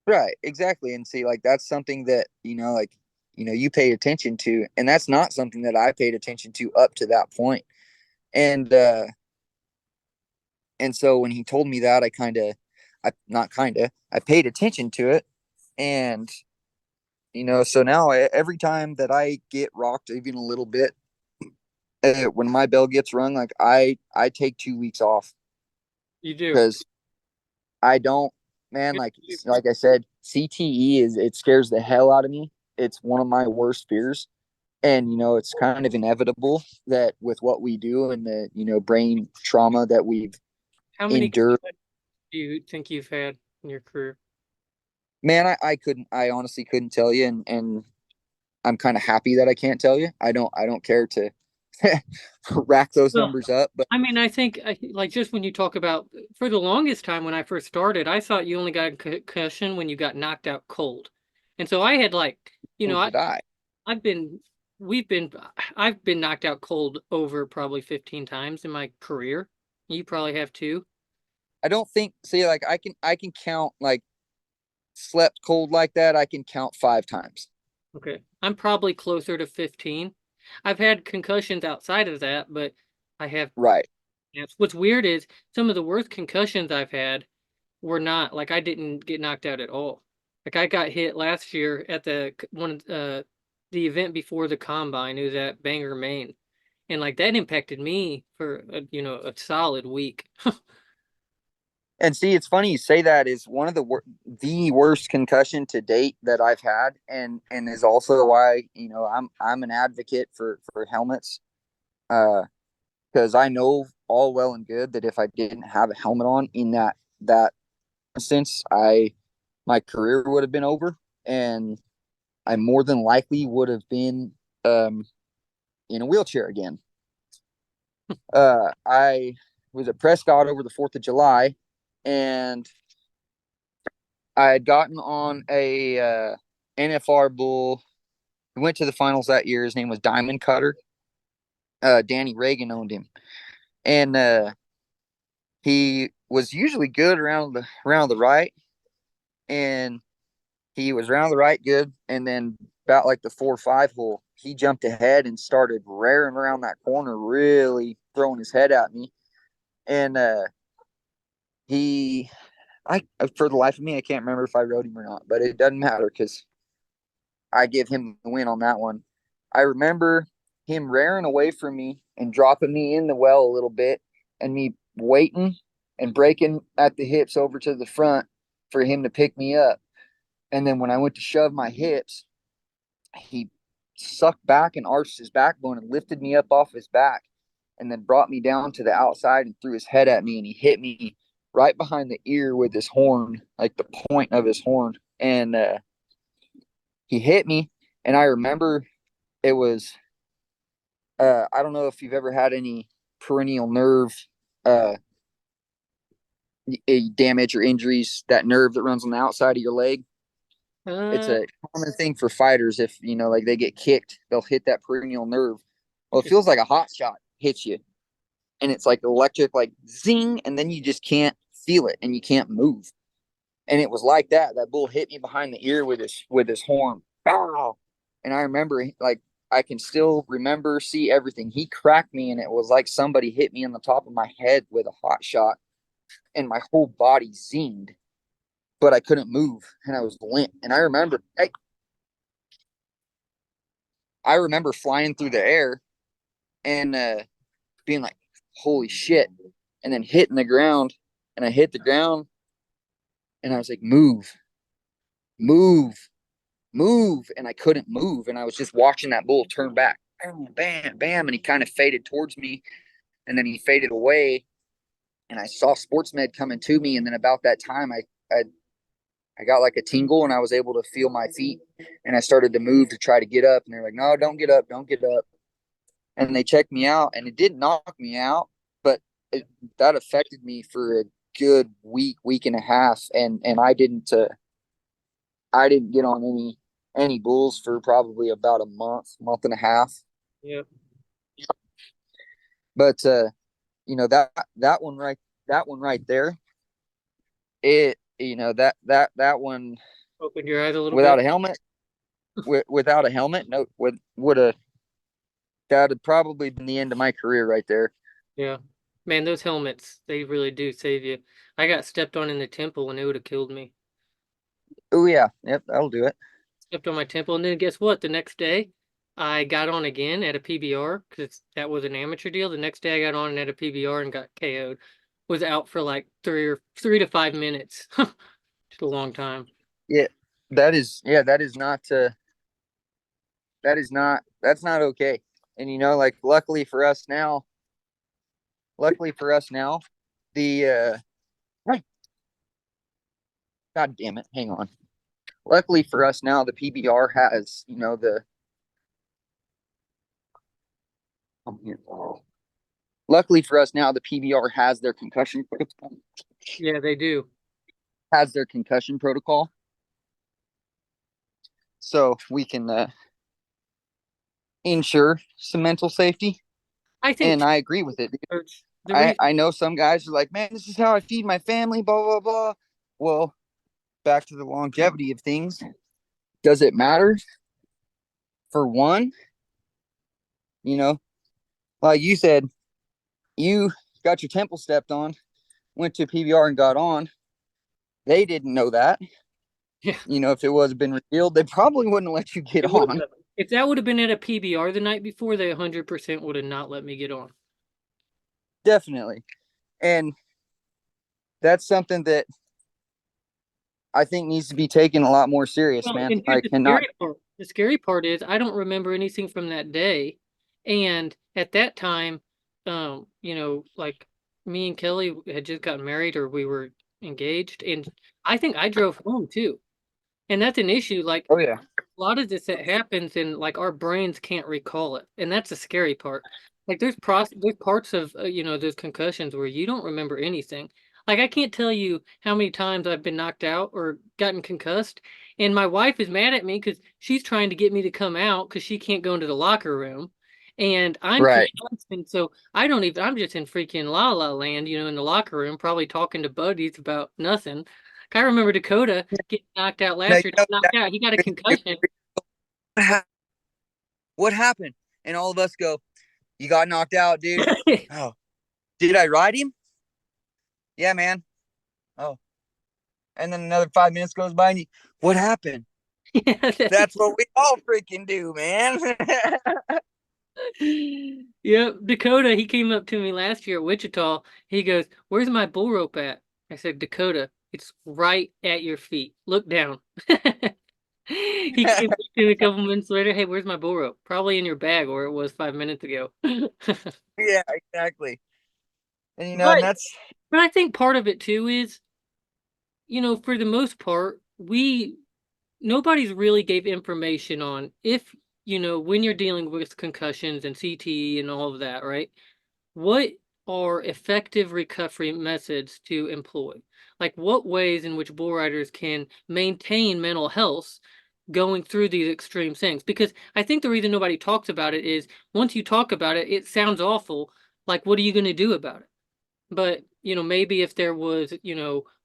right, exactly. And see, like that's something that, like, you paid attention to, and that's not something that I paid attention to up to that point. And so when he told me that, I paid attention to it. And so now every time that I get rocked even a little bit, when my bell gets rung, like I take 2 weeks off, You do. because I don't, man, like I said, CTE it scares the hell out of me. It's one of my worst fears. And it's kind of inevitable that with what we do and the brain trauma that we've How many endured. concussions do you think you've had in your career? Man, I honestly couldn't tell you, and I'm kind of happy that I can't tell you. I don't care to rack those Well, numbers up, but I mean, I think like just when you talk about for the longest time when I first started, I thought you only got a concussion when you got knocked out cold. And so I had like, you so know, did I. I've been we've been I've been knocked out cold over probably 15 times in my career. You probably have too. I don't think, see, like I can count, like, slept cold like that. I can count 5 times. Okay. I'm probably closer to 15. I've had concussions outside of that, but I have. Right. Yes. What's weird is some of the worst concussions I've had were not like I didn't get knocked out at all. Like I got hit last year at the event before the combine. It was at Bangor, Maine, and like that impacted me for a solid week. And see, it's funny you say that. Is one of the worst concussion to date that I've had, and is also why, I'm an advocate for helmets. Because I know all well and good that if I didn't have a helmet on in that instance, my career would have been over, and I more than likely would have been um, in a wheelchair again. I was at Prescott over the 4th of July, and I had gotten on a NFR bull. We went to the finals that year. His name was Diamond Cutter. Danny Reagan owned him, and he was usually good around the right, and he was around the right good, and then about like the 4 or 5 hole, he jumped ahead and started raring around that corner, really throwing his head at me, and he, I for the life of me, I can't remember if I rode him or not, but it doesn't matter because I give him the win on that one. I remember him raring away from me and dropping me in the well a little bit, and me waiting and breaking at the hips over to the front for him to pick me up. And then when I went to shove my hips, he sucked back and arched his backbone and lifted me up off his back, and then brought me down to the outside and threw his head at me, and he hit me right behind the ear with his horn, like the point of his horn. And he hit me, and I remember it was I don't know if you've ever had any perennial nerve uh, damage or injuries. That nerve that runs on the outside of your leg. It's Uh, a common thing for fighters. If like they get kicked, they'll hit that perennial nerve. Well, it just feels like a hot shot hits you, and it's like electric, like zing, and then you just can't feel it, and you can't move. And it was like that. That bull hit me behind the ear with his horn. Bow! And I remember, like, I can still remember, see everything. He cracked me, and it was like somebody hit me in the top of my head with a hot shot, and my whole body zinged, but I couldn't move, and I was limp. And I remember flying through the air and being like, "Holy shit!" And then hitting the ground, and I hit the ground, and I was like, "Move, move." Move, and I couldn't move, and I was just watching that bull turn back, bam, bam, bam, and he kind of faded towards me, and then he faded away, and I saw sports med coming to me, and then about that time, I got like a tingle, and I was able to feel my feet, and I started to move to try to get up, and they're like, "No, don't get up, don't get up," and they checked me out, and it did knock me out, but that affected me for a good week and a half, and I didn't get on any bulls for probably about a month and a half. yep. But that one right there, it that one Open your eyes a little without bit. a helmet, without a helmet, no, would have that would probably been the end of my career right there. Yeah. Man, those helmets, they really do save you. I got stepped on in the temple and it would have killed me. Oh yeah, yep, that'll do it. Stepped on my temple, and then guess what? The next day, I got on again at a PBR because that was an amateur deal. The next day, I got on at a PBR and got KO'd. Was out for like 3 to 5 minutes. Just a long time. Yeah, that is not that's not okay. And like luckily for us now, the God damn it, hang on. Luckily for us now, the PBR has, the luckily for us now, the PBR Yeah, they do. has their concussion protocol, so we can ensure some mental safety. I think And I agree with it. The reason, I know some guys are like, man, this is how I feed my family, blah, blah, blah. Well, back to the longevity of things. Does it matter? For one, you know, like you said, you got your temple stepped on, went to PBR and got on. They didn't know that. yeah, You know, if it was been revealed, they probably wouldn't let you get it would on. have. If that would have been at a PBR the night before, they 100% would have not let me get on. Definitely. And that's something that I think needs to be taken a lot more serious, Well, man. and here's Like, the and not scary part. The scary part is I don't remember anything from that day. And at that time, like me and Kelly had just gotten married or we were engaged, and I think I drove home too. And that's an issue. Like oh yeah. a lot of this that happens and like our brains can't recall it. And that's the scary part. Like there's parts of those concussions where you don't remember anything. Like I can't tell you how many times I've been knocked out or gotten concussed, and my wife is mad at me because she's trying to get me to come out because she can't go into the locker room, and I'm Right. concussed, and so I don't even. I'm just in freaking la la land, in the locker room, probably talking to buddies about nothing. I remember Dakota getting knocked out Now, last year. Not knocked out. He got a concussion. what happened? And all of us go, you got knocked out, dude. Oh, did I ride him? Yeah, man. Oh, and then another 5 minutes goes by, and what happened? Yeah, That's what we all freaking do, man. yep, Dakota, he came up to me last year at Wichita. He goes, "Where's my bull rope at?" I said, "Dakota, it's right at your feet. Look down." He came back to me a couple minutes later. "Hey, where's my bull rope?" "Probably in your bag where it was 5 minutes ago." Yeah, exactly. And and But that's but I think part of it too is, for the most part, nobody's really gave information on if, when you're dealing with concussions and CTE and all of that, right? What are effective recovery methods to employ? Like what ways in which bull riders can maintain mental health going through these extreme things? Because I think the reason nobody talks about it is once you talk about it, it sounds awful. Like, what are you going to do about it? But, maybe if there was,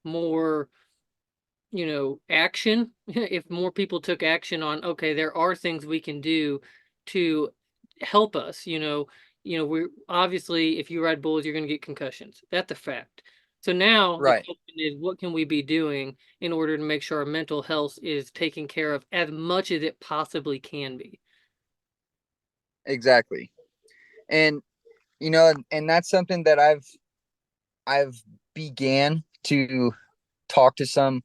more action, if more people took action on, okay, there are things we can do to help us, we're obviously, if you ride bulls, you're going to get concussions. That's a fact. So now the right. question is, what can we be doing in order to make sure our mental health is taken care of as much as it possibly can be? Exactly. And and that's something that I've began to talk to some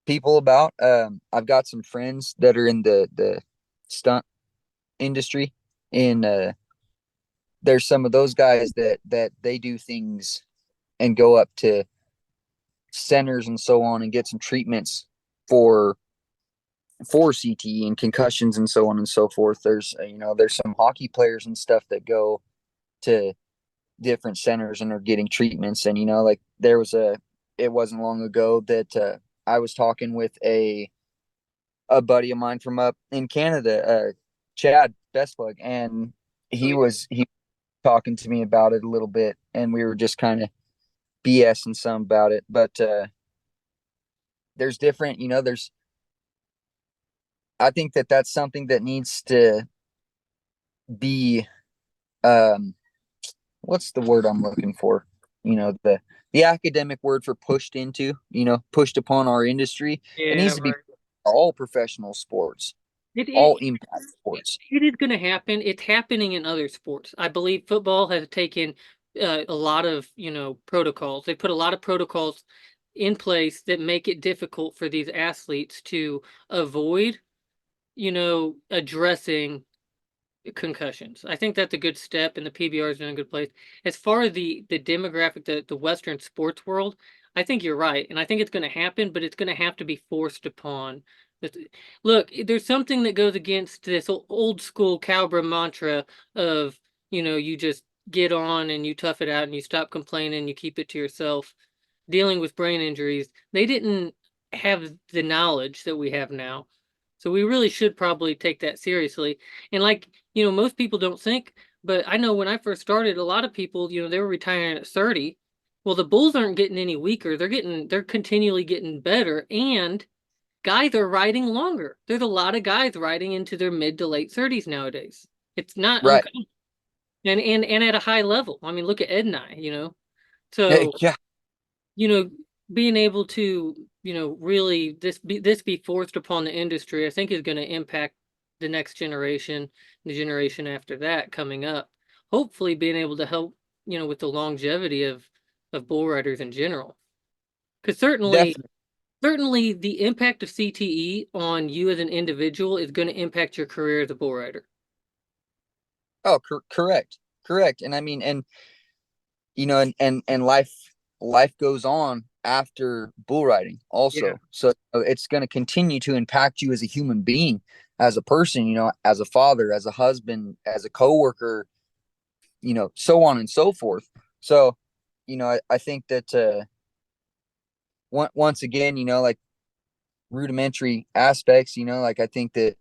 people about. I've got some friends that are in the stunt industry, and there's some of those guys that they do things and go up to centers and so on and get some treatments for CTE and concussions and so on and so forth. There's there's some hockey players and stuff that go to different centers and are getting treatments. And like it wasn't long ago that I was talking with a buddy of mine from up in Canada, Chad Bestplug, and Oh, he talking to me about it a little bit, and we were just kind of BSing some about it. But there's different, there's I think that that's something that needs to be um what's the word I'm looking for? The academic word for pushed into, pushed upon our industry. It yeah, needs to be right. all professional sports, It, all it, impact sports. It is going to happen. It's happening in other sports. I believe football has taken a lot of, protocols. They put a lot of protocols in place that make it difficult for these athletes to avoid, addressing concussions. I think that's a good step, and the PBR is in a good place. As far as the demographic, the Western sports world, I think you're right, and I think it's going to happen, but it's going to have to be forced upon. Look, there's something that goes against this old school cowboy mantra of, you just get on and you tough it out and you stop complaining, you keep it to yourself. Dealing with brain injuries, they didn't have the knowledge that we have now. So we really should probably take that seriously. And like, most people don't think, But I know when I first started, a lot of people, they were retiring at 30. Well, the bulls aren't getting any weaker. They're continually getting better. And guys are riding longer. There's a lot of guys riding into their mid to late 30s nowadays. It's not Right. uncommon. And at a high level. I mean, look at Ed and I. So, Yeah, you know, being able to, really this be forced upon the industry, I think is going to impact the next generation, the generation after that coming up. Hopefully being able to help, with the longevity of bull riders in general. Because definitely. certainly the impact of CTE on you as an individual is going to impact your career as a bull rider. Oh, correct. And I mean, and and life goes on after bull riding Yeah. also. So it's going to continue to impact you as a human being, as a person, as a father, as a husband, as a coworker, so on and so forth. So, I think that once again, like rudimentary aspects, like I think that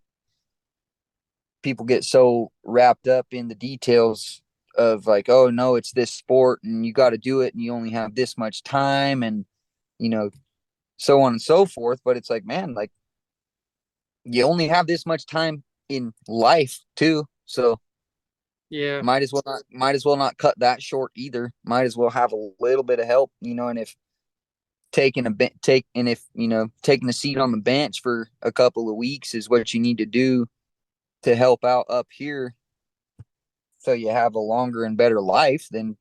people get so wrapped up in the details of like, oh no, it's this sport and you got to do it and you only have this much time and you know so on and so forth. But it's like, man, like you only have this much time in life too, so Yeah. might as well not cut that short either. Might as well have a little bit of help, and if taking a seat on the bench for a couple of weeks is what you need to do to help out up here so you have a longer and better life, then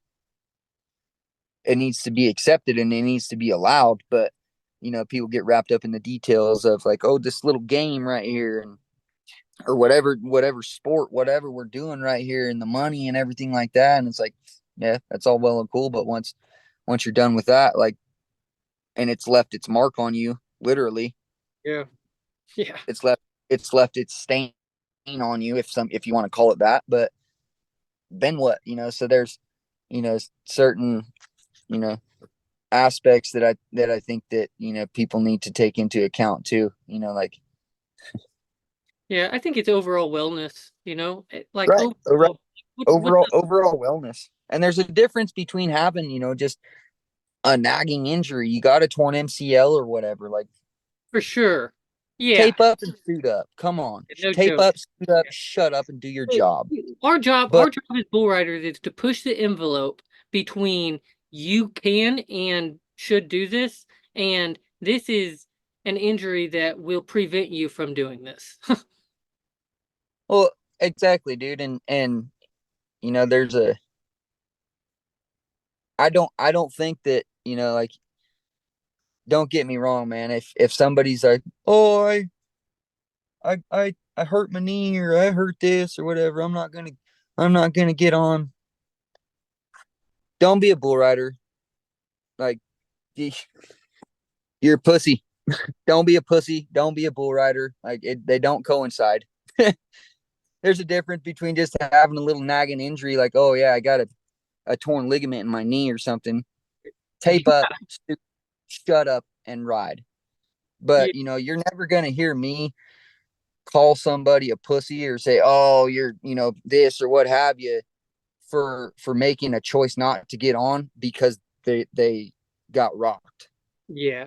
it needs to be accepted and it needs to be allowed. But people get wrapped up in the details of like, oh, this little game right here, and or whatever sport, whatever we're doing right here, and the money and everything like that. And it's like, yeah, that's all well and cool, but once you're done with that, like, and it's left its mark on you, literally, Yeah. Yeah. it's left its stain on you, if you want to call it that. But then what? So there's certain you know aspects that I think that people need to take into account too. Like, Yeah. I think it's overall wellness, like right, right, overall, what overall wellness. And there's a difference between having just a nagging injury. You got a torn MCL or whatever. Like, for sure. Yeah. tape up and suit up. Come on, No tape joke. up, suit up, shut up, and do your Hey, job. our But job as bull riders is to push the envelope between you can and should do this, and this is an injury that will prevent you from doing this. well, exactly, dude. And there's a I don't think that like, don't get me wrong, man. If somebody's like, oh, I hurt my knee or I hurt this or whatever, I'm not gonna get on. Don't be a bull rider. Like, you're a pussy. Don't be a pussy. Don't be a bull rider. Like, they don't coincide. There's a difference between just having a little nagging injury, like, oh yeah, I got a torn ligament in my knee or something. Tape up, shut up, and ride. Yeah, But you're never gonna hear me call somebody a pussy or say, oh, you're this or what have you, for making a choice not to get on because they got rocked. yeah.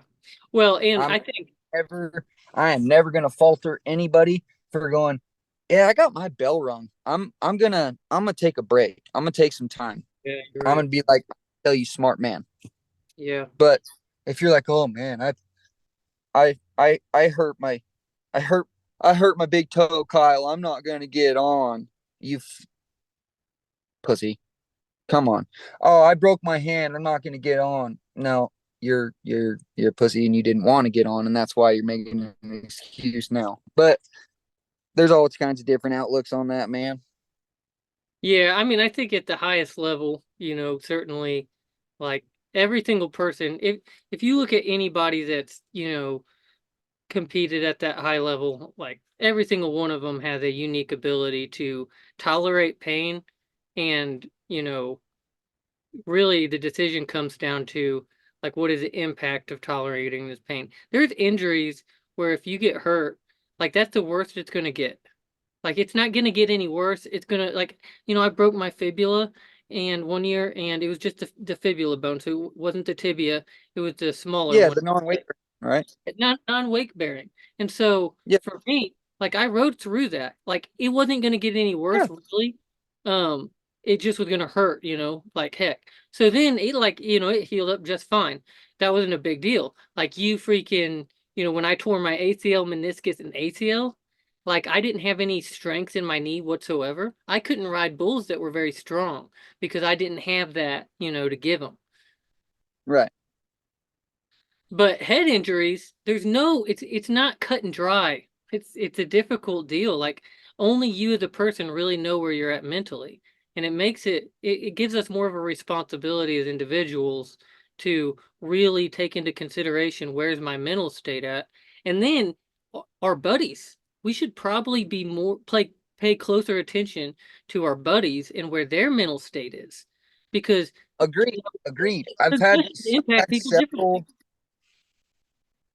Well, and I'm I think never I am never gonna falter anybody for going, yeah, I got my bell rung. I'm gonna take a break. I'm gonna take some time. yeah, you're I'm right. gonna be like, tell you, smart man. Yeah, But if you're like, oh man, I hurt my I hurt I hurt my big toe, Kyle. I'm not gonna get on. You pussy. Come on. Oh, I broke my hand. I'm not gonna get on. No, you're a pussy and you didn't want to get on, and that's why you're making an excuse now. But there's all kinds of different outlooks on that, man. yeah. I mean, I think at the highest level, certainly, like every single person, if you look at anybody that's competed at that high level, like every single one of them has a unique ability to tolerate pain. And, really the decision comes down to like, what is the impact of tolerating this pain? There's injuries where if you get hurt, like that's the worst it's going to get. Like it's not gonna get any worse. It's gonna like, I broke my fibula and 1 year, and it was just the fibula bone, so it wasn't the tibia, it was the smaller Yeah, one. the non-weight, right? Not non-weight bearing. And so Yeah, for me, like I rode through that. Like it wasn't gonna get any worse yeah, really. Um, it just was gonna hurt, like heck. So then it like, it healed up just fine. That wasn't a big deal. Like you freaking, when I tore my ACL, meniscus, and ACL, like I didn't have any strength in my knee whatsoever. I couldn't ride bulls that were very strong because I didn't have that, to give them. right. But head injuries, it's not cut and dry. It's a difficult deal. Like only you as a person really know where you're at mentally. And it gives us more of a responsibility as individuals to really take into consideration where's my mental state at. And then our buddies. We should probably be pay closer attention to our buddies and where their mental state is. Because Agreed, agreed. I've had concussions impact people differently. several.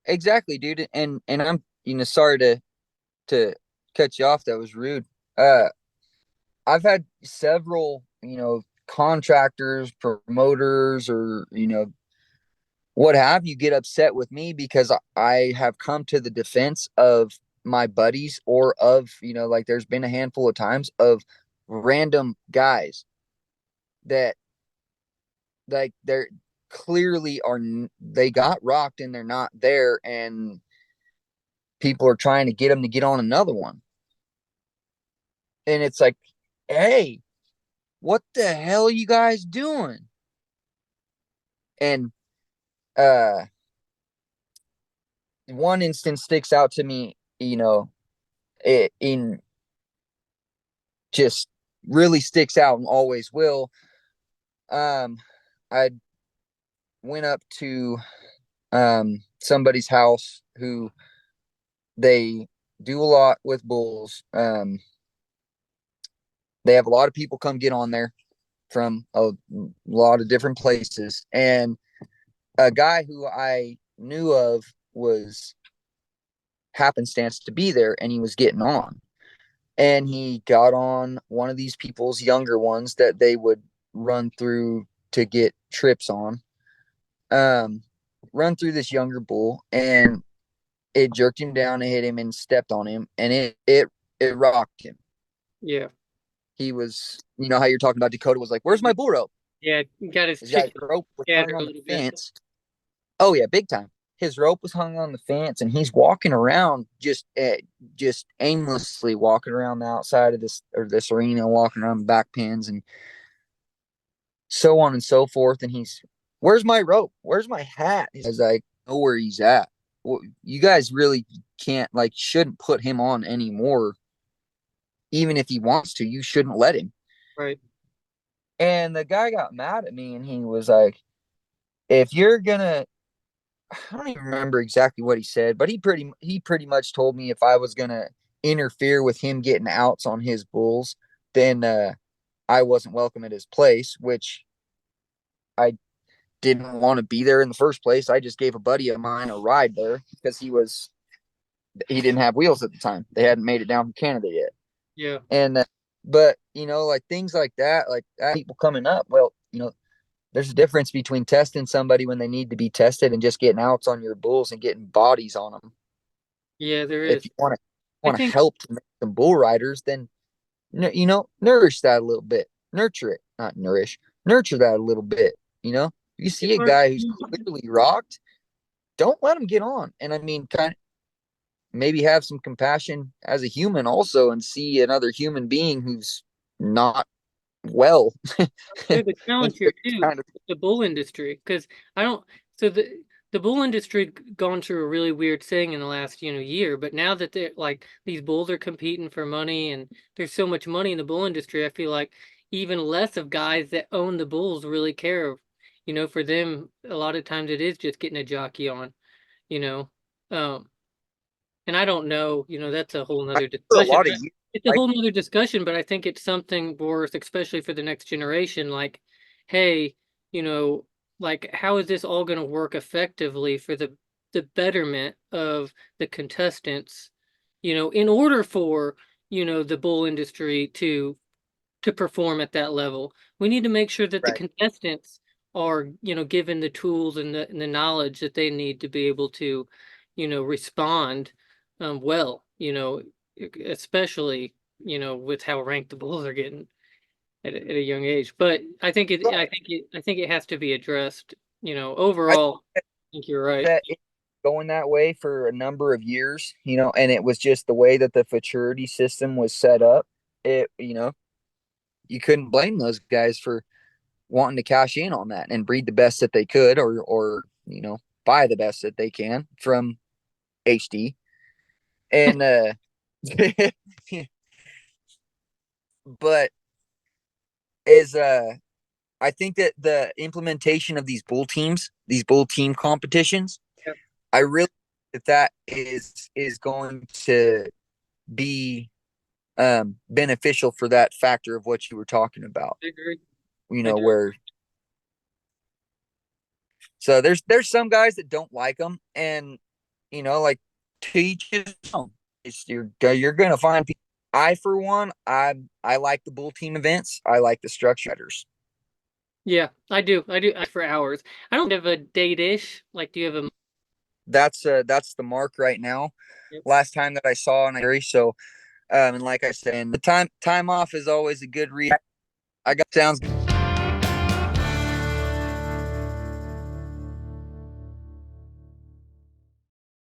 Exactly, dude. And I'm sorry to cut you off. That was rude. Uh, I've had several contractors, promoters, or what have you get upset with me because I have come to the defense of my buddies or of like there's been a handful of times of random guys that like they're clearly are they got rocked and they're not there, and people are trying to get them to get on another one, and it's like, hey, what the hell are you guys doing? And uh one instance sticks out to me, in just really sticks out and always will. I went up to somebody's house who they do a lot with bulls. They have a lot of people come get on there from a lot of different places, and a guy who I knew of was happenstance to be there, and he was getting on, and he got on one of these people's younger ones that they would run through to get trips on. um Run through this younger bull, and it jerked him down and hit him and stepped on him, and it rocked him. Yeah. He was, how you're talking about, Dakota was like, where's my bull rope? Yeah, got his His guy's chicken rope was hung scattered a on the little bit. fence. Oh yeah, big time. His rope was hung on the fence, and he's walking around just aimlessly walking around the outside of this arena, walking around the back pins and so on and so forth. And he's, where's my rope? Where's my hat? He's like, know where he's at. Well, you guys really can't, like, shouldn't put him on anymore. Even if he wants to, you shouldn't let him. Right. And the guy got mad at me, and he was like, if you're gonna, I don't even remember exactly what he said, but he pretty much told me if I was gonna interfere with him getting outs on his bulls, then I wasn't welcome at his place, which I didn't want to be there in the first place. I just gave a buddy of mine a ride there because he didn't have wheels at the time. They hadn't made it down from Canada yet. Yeah. And but like things like that, people coming up. Well, there's a difference between testing somebody when they need to be tested and just getting outs on your bulls and getting bodies on them. Yeah, there If is. you want to I want to think help to make some bull riders, then nourish that a little bit, nurture it, not nourish, nurture that a little bit. You if see a our guy who's clearly rocked, don't let him get on. And I mean, kind of maybe have some compassion as a human also, and see another human being who's not well. there's a challenge here too, Kind of, with the bull industry, because I don't. So the bull industry gone through a really weird thing in the last year, but now that they're like these bulls are competing for money and there's so much money in the bull industry, I feel like even less of guys that own the bulls really care. For them, a lot of times it is just getting a jockey on. You know, um, and I don't know. That's a whole nother for a discussion. lot of years, It's a I whole nother discussion, but I think it's something worth, especially for the next generation. Like, hey, you know, like how is this all going to work effectively for the betterment of the contestants? In order for the bull industry to perform at that level. We need to make sure that the Right. contestants are, given the tools and the knowledge that they need to be able to, respond well, especially, with how ranked the bulls are getting at a young age. But I think it has to be addressed, I overall. I think you're right. that it's going that way for a number of years, and it was just the way that the futurity system was set up. You couldn't blame those guys for wanting to cash in on that and breed the best that they could, or buy the best that they can from HD. And but is I think that the implementation of these bull team competitions, Yep, I really that is going to be beneficial for that factor of what you were talking about. I agree. You I know, do. where so there's some guys that don't like them, and like to each his own. You're gonna find people. I for one, I like the bull team events. I like the structures. Yeah, I do. I do for hours. I don't have a date-ish. Like, do you have a? That's the mark right now. Yep. Last time that I saw an area, so and like I said, and the time off is always a good read. I got sounds.